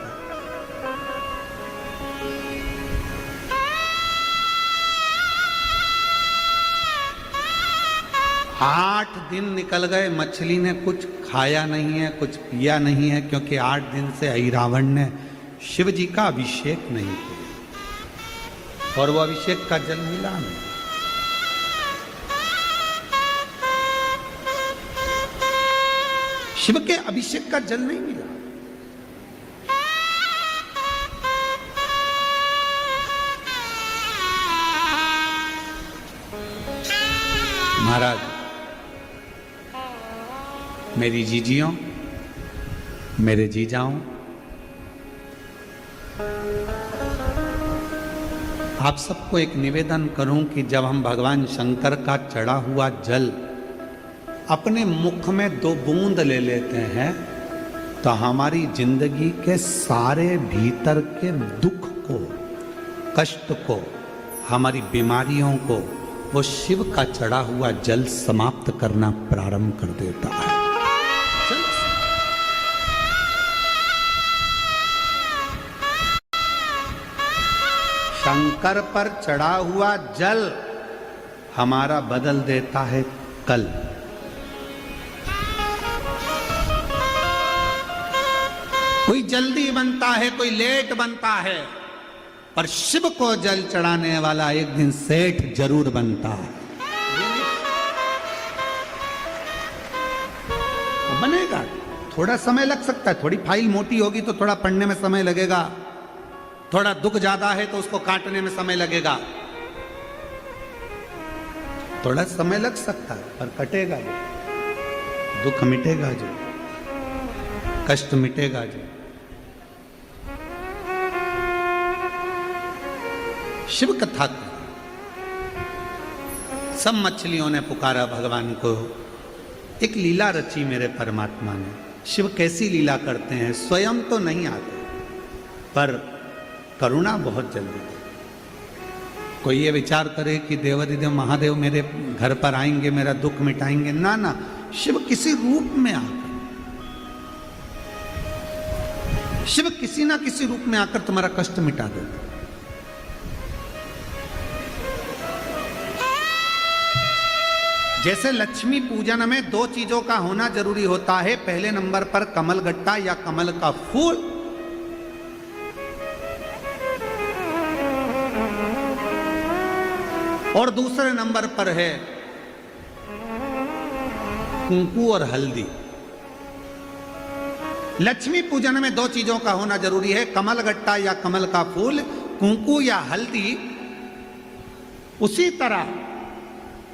8 दिन निकल गए, मछली ने कुछ खाया नहीं है, कुछ पिया नहीं है, क्योंकि 8 दिन से अहिरावण ने शिव जी का अभिषेक नहीं किया, और वो अभिषेक का जल मिला नहीं। शिव के अभिषेक का जल नहीं मिला। महाराज, मेरी जीजियों, मेरे जीजाओं, आप सबको एक निवेदन करूं कि जब हम भगवान शंकर का चढ़ा हुआ जल अपने मुख में 2 बूंद ले लेते हैं तो हमारी जिंदगी के सारे भीतर के दुख को, कष्ट को, हमारी बीमारियों को वो शिव का चढ़ा हुआ जल समाप्त करना प्रारंभ कर देता है। शंकर पर चढ़ा हुआ जल हमारा बदल देता है कल। कोई जल्दी बनता है, कोई लेट बनता है, पर शिव को जल चढ़ाने वाला एक दिन सेठ जरूर बनता है। बनेगा, थोड़ा समय लग सकता है, थोड़ी फाइल मोटी होगी तो थोड़ा पढ़ने में समय लगेगा, थोड़ा दुख ज्यादा है तो उसको काटने में समय लगेगा, थोड़ा समय लग सकता है, पर कटेगा जो, दुख मिटेगा जो, कष्ट मिटेगा जो। शिव कथा सब मछलियों ने पुकारा भगवान को, एक लीला रची मेरे परमात्मा ने। शिव कैसी लीला करते हैं, स्वयं तो नहीं आते पर करुणा बहुत जल्दी। कोई ये विचार करे कि देवादिदेव महादेव मेरे घर पर आएंगे, मेरा दुख मिटाएंगे, ना ना, शिव किसी रूप में आकर, शिव किसी ना किसी रूप में आकर तुम्हारा कष्ट मिटा देता। जैसे लक्ष्मी पूजन में 2 चीजों का होना जरूरी होता है, पहले नंबर पर कमल गट्टा या कमल का फूल, और दूसरे नंबर पर है कुंकू और हल्दी। लक्ष्मी पूजन में 2 चीजों का होना जरूरी है, कमल गट्टा या कमल का फूल, कुंकू या हल्दी। उसी तरह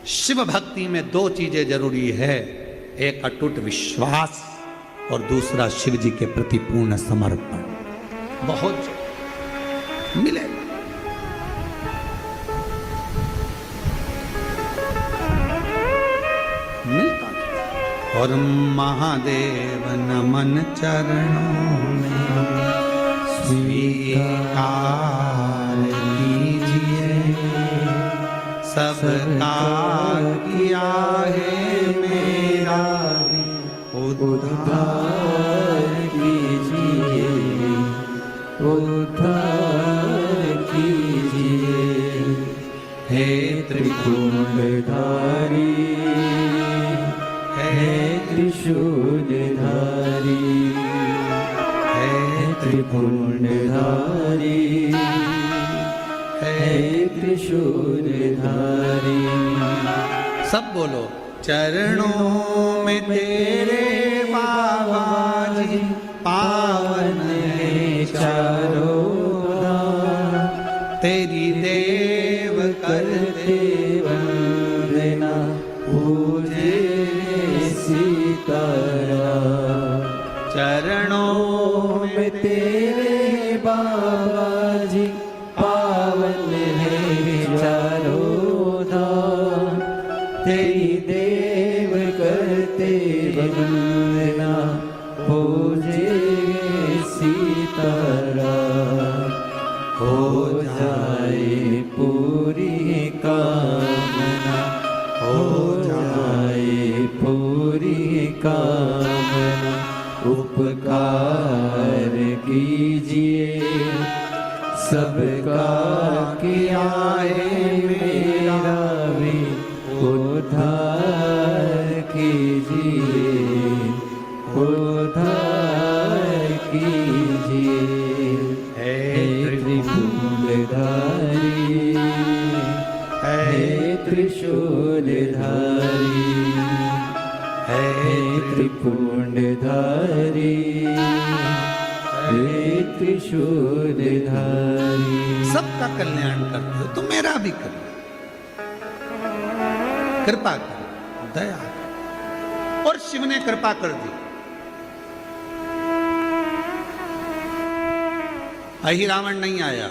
शिव भक्ति में 2 चीजें जरूरी है, एक अटूट विश्वास और दूसरा शिव जी के प्रति पूर्ण समर्पण। बहुत मिलेगा। मिलता और महादेव नमन चरणों में स्वीकार कीजिए, सबका किया है मेरा उद्धार कीजिए, उद्धार कीजिए। हे त्रिपुंडधारी, हे त्रिशूलधारी, हे त्रिपुंडधारी, हे त्रिशूलधारी। सब बोलो। चरणों में तेरे बाबा जी पावन है चारों धाम, तेरी देव करते वंदना पूजे सीताराम। चरणों में तेरे बाबा जी पावन है चारों धाम, तेरी देव करते वंदना पूजे सीताराम। हो जाए पूरी कामना, हो जाए पूरी कामना। उपकार कीजिए, सबका किया है मेरा भी उद्धार कीजिए, उद्धार कीजिए। हे त्रिशूलधारी, हे त्रिशूलधारी, हे त्रिपुंडधारी, हे त्रिशूलधारी। सबका कल्याण करते हो तो मेरा भी कर, कृपा कर, दया कर। और शिव ने कृपा कर दी। अहि रावण नहीं आया,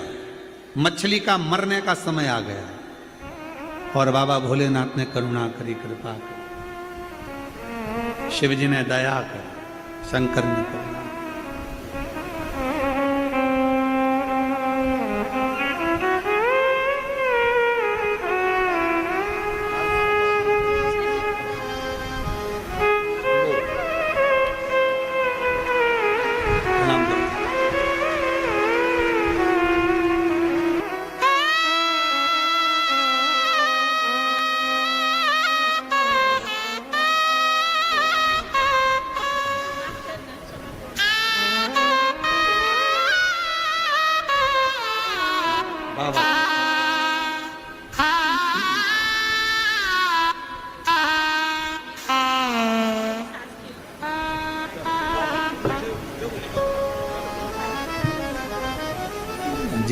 मछली का मरने का समय आ गया और बाबा भोलेनाथ ने करुणा करी, कृपा करी। शिव जी ने दया कर, शंकर ने करुणा।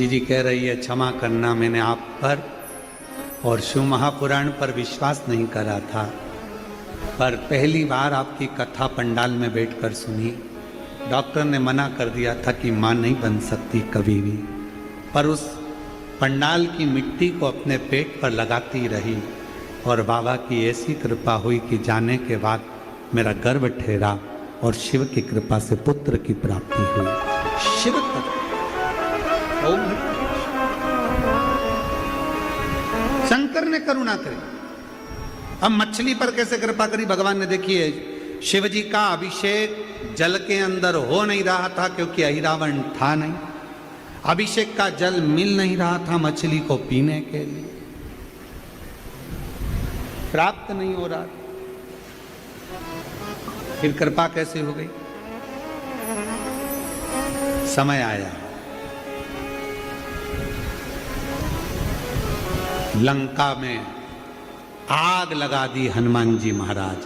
जी कह रही है क्षमा करना, मैंने आप पर और शिव महापुराण पर विश्वास नहीं करा था, पर पहली बार आपकी कथा पंडाल में बैठकर सुनी। डॉक्टर ने मना कर दिया था कि मां नहीं बन सकती कभी भी, पर उस पंडाल की मिट्टी को अपने पेट पर लगाती रही और बाबा की ऐसी कृपा हुई कि जाने के बाद मेरा गर्भ ठहरा और शिव की कृपा से पुत्र की प्राप्ति हुई। शिव शंकर ने करुणा करी। अब मछली पर कैसे कृपा करी भगवान ने? देखिए, शिव जी का अभिषेक जल के अंदर हो नहीं रहा था क्योंकि अहिरावण था नहीं। अभिषेक का जल मिल नहीं रहा था मछली को पीने के लिए, प्राप्त नहीं हो रहा। फिर कृपा कैसे हो गई? समय आया, लंका में आग लगा दी हनुमान जी महाराज,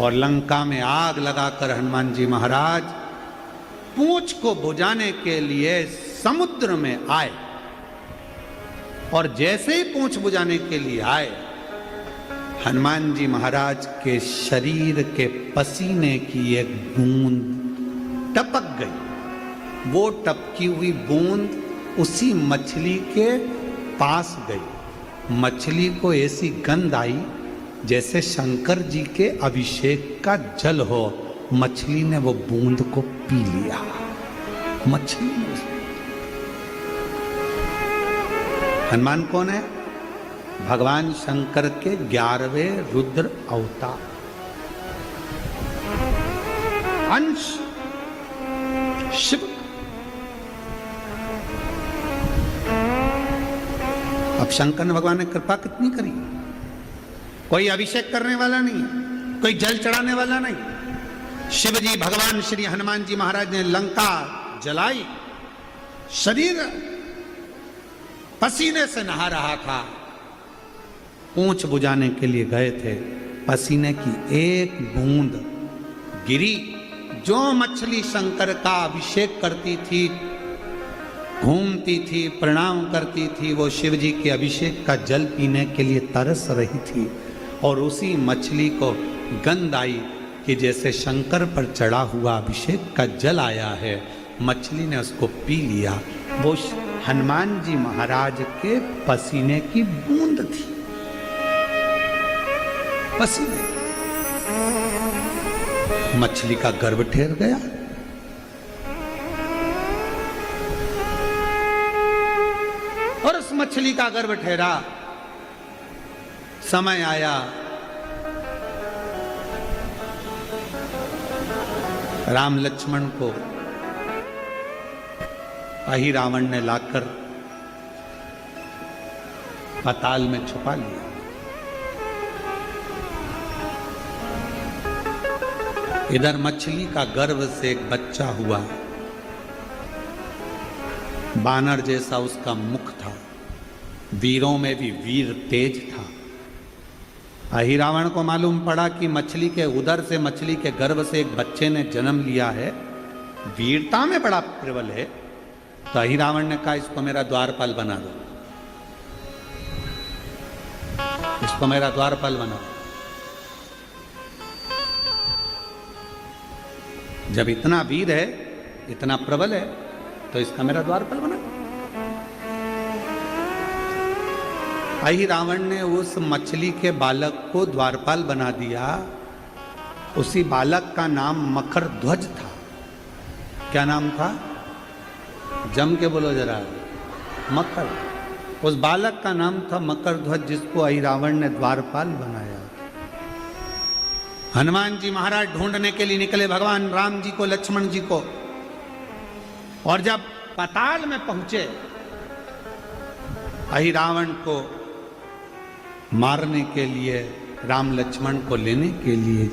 और लंका में आग लगाकर हनुमान जी महाराज पूंछ को बुझाने के लिए समुद्र में आए, और जैसे ही पूंछ बुझाने के लिए आए, हनुमान जी महाराज के शरीर के पसीने की एक बूंद टपक गई। वो टपकी हुई बूंद उसी मछली के पास गई। मछली को ऐसी गंध आई जैसे शंकर जी के अभिषेक का जल हो। मछली ने वो बूंद को पी लिया। मछली ने, हनुमान कौन है? भगवान शंकर के 11वें रुद्र अवतार, अंश शिव। अब शंकर ने, भगवान ने कृपा कितनी करी। कोई अभिषेक करने वाला नहीं, कोई जल चढ़ाने वाला नहीं। शिव जी, भगवान श्री हनुमान जी महाराज ने लंका जलाई, शरीर पसीने से नहा रहा था, पूंछ बुझाने के लिए गए थे, पसीने की एक बूंद गिरी। जो मछली शंकर का अभिषेक करती थी, घूमती थी, प्रणाम करती थी, वो शिव जी के अभिषेक का जल पीने के लिए तरस रही थी, और उसी मछली को गंध आई कि जैसे शंकर पर चढ़ा हुआ अभिषेक का जल आया है। मछली ने उसको पी लिया। वो हनुमान जी महाराज के पसीने की बूंद थी। पसीने, मछली का गर्भ ठहर गया। और उस मछली का गर्भ ठहरा। समय आया, राम लक्ष्मण को अहिरावण ने लाकर पाताल में छुपा लिया। इधर मछली का गर्भ से एक बच्चा हुआ। बानर जैसा उसका मुख था, वीरों में भी वीर तेज था। अहिरावण को मालूम पड़ा कि मछली के उदर से, मछली के गर्भ से एक बच्चे ने जन्म लिया है, वीरता में बड़ा प्रबल है। तो अहिरावण ने कहा, इसको मेरा द्वारपाल बना दो, इसको मेरा द्वारपाल बना दो। जब इतना वीर है, इतना प्रबल है, तो इसका मेरा द्वारपाल बना। अहि रावण ने उस मछली के बालक को द्वारपाल बना दिया। उसी बालक का नाम मकर ध्वज था। क्या नाम था? जम के बोलो जरा। मकर। उस बालक का नाम था मकर ध्वज, जिसको अहि रावण ने द्वारपाल बनाया। हनुमान जी महाराज ढूंढने के लिए निकले भगवान राम जी को, लक्ष्मण जी को, और जब पाताल में पहुंचे, अहि रावण को मारने के लिए, राम लक्ष्मण को लेने के लिए,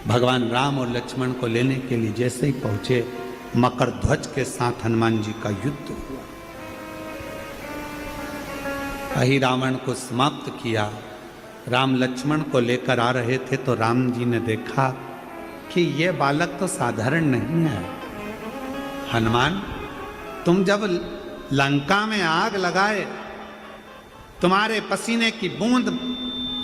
भगवान राम और लक्ष्मण को लेने के लिए जैसे ही पहुंचे, मकर ध्वज के साथ हनुमान जी का युद्ध हुआ। अहि रावण को समाप्त किया। राम लक्ष्मण को लेकर आ रहे थे तो राम जी ने देखा कि यह बालक तो साधारण नहीं है। हनुमान, तुम जब लंका में आग लगाए, तुम्हारे पसीने की बूंद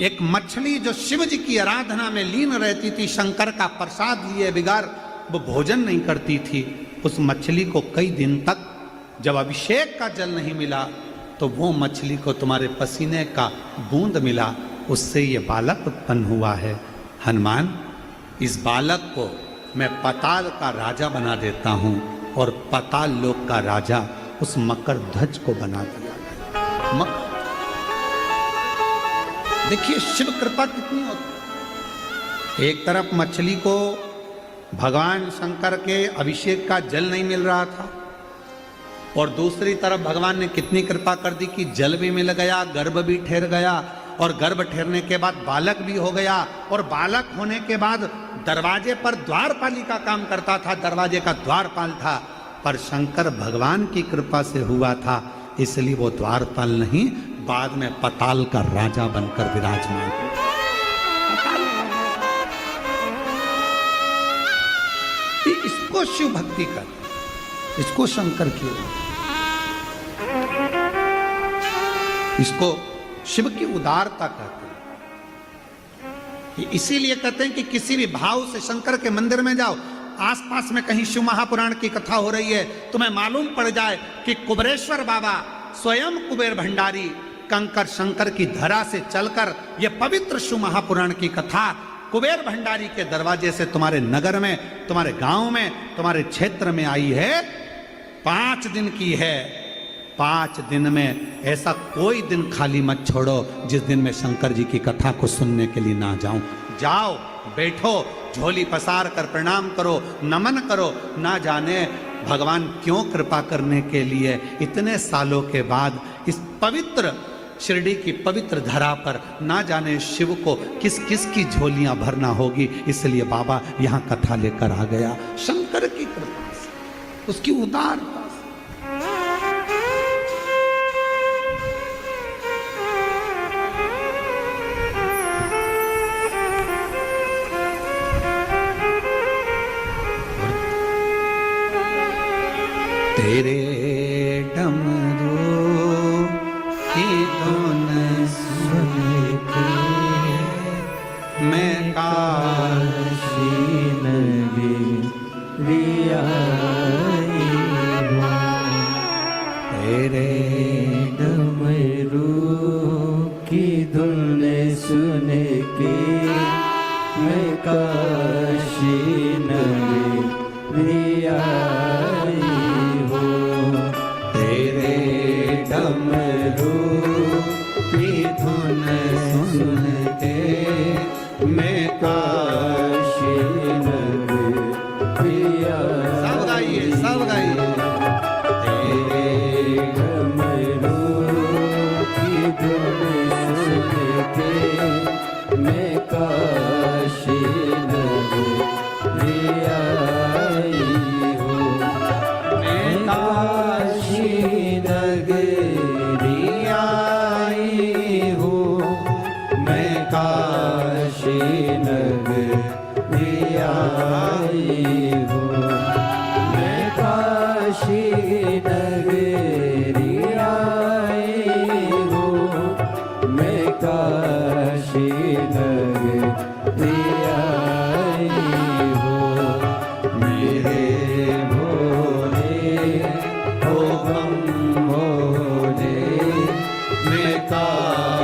एक मछली जो शिव जी की आराधना में लीन रहती थी, शंकर का प्रसाद लिए बिगाड़ वो भोजन नहीं करती थी, उस मछली को कई दिन तक जब अभिषेक का जल नहीं मिला तो वो मछली को तुम्हारे पसीने का बूंद मिला, उससे ये बालक उत्पन्न हुआ है। हनुमान, इस बालक को मैं पाताल का राजा बना देता हूँ, और पाताल लोक का राजा उस मकर ध्वज को बना दिया। देखिए शिव कृपा कितनी होती। एक तरफ मछली को भगवान शंकर के अभिषेक का जल नहीं मिल रहा था, और दूसरी तरफ भगवान ने कितनी कृपा कर दी कि जल भी मिल गया, गर्भ भी ठहर गया, और गर्भ ठहरने के बाद बालक भी हो गया, और बालक होने के बाद दरवाजे पर द्वारपाली का काम करता था, दरवाजे का द्वारपाल था। पर शंकर भगवान की कृपा से हुआ था, इसलिए वो द्वारपाल नहीं, बाद में पाताल का राजा बनकर विराजमान हुआ। इसको शिव भक्ति कर, इसको शंकर की, इसको शिव की उदारता कहते हैं। इसीलिए कहते हैं कि किसी भी भाव से शंकर के मंदिर में जाओ, आसपास में कहीं शिव महापुराण की कथा हो रही है, तुम्हें मालूम पड़ जाए कि कुबेरेश्वर बाबा स्वयं कुबेर भंडारी कंकर शंकर की धरा से चलकर यह पवित्र शिव महापुराण की कथा कुबेर भंडारी के दरवाजे से तुम्हारे नगर में, तुम्हारे गांव में, तुम्हारे क्षेत्र में आई है। 5 दिन की है। 5 दिन में ऐसा कोई दिन खाली मत छोड़ो जिस दिन मैं शंकर जी की कथा को सुनने के लिए ना जाऊं। जाओ, बैठो, झोली पसार कर प्रणाम करो, नमन करो। ना जाने भगवान क्यों कृपा करने के लिए इतने सालों के बाद इस पवित्र शिरडी की पवित्र धरा पर ना जाने शिव को किस किस की झोलियां भरना होगी, इसलिए बाबा यहां कथा लेकर आ गया। शंकर की कृपा से, उसकी उदारता से। तेरे डमरू की धुन सुन के मैं काशी नगरी आई हूँ। तेरे डमरू की धुन सुन के मैं काशी नगरी आई हूँ। तेरे डमरू की धुन सुन के मैं काशी नगरी आई। सब गाइए, सब गाइए। तेरे डमरू की धुन सुन के मैं काशी नगरी आई हूँ। मैं काशी नगरी आई हूँ। मैं काशी नगरी आई हूँ। मैं काशी नगरी आई हूँ। मैं काशी नगरी आई हूँ। मेरे भोले ओ बम भोले मैं काशी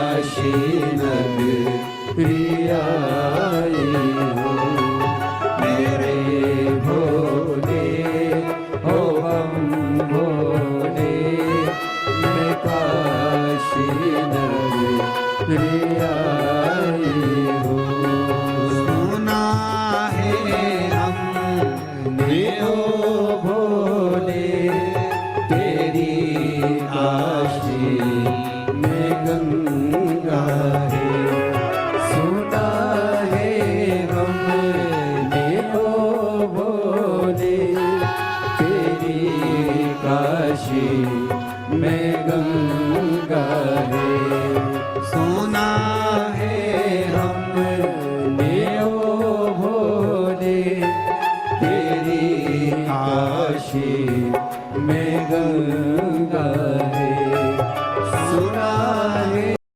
प्रियाई हो मेरे भोले हो हम भोले मैं काशी नर प्रियाई हो सुना है हमने ओ भोले तेरी काशी में गंगा है सुना है हमने ओ भोले तेरी काशी में गंगा है सुना है हमने ओ भोले तेरी काशी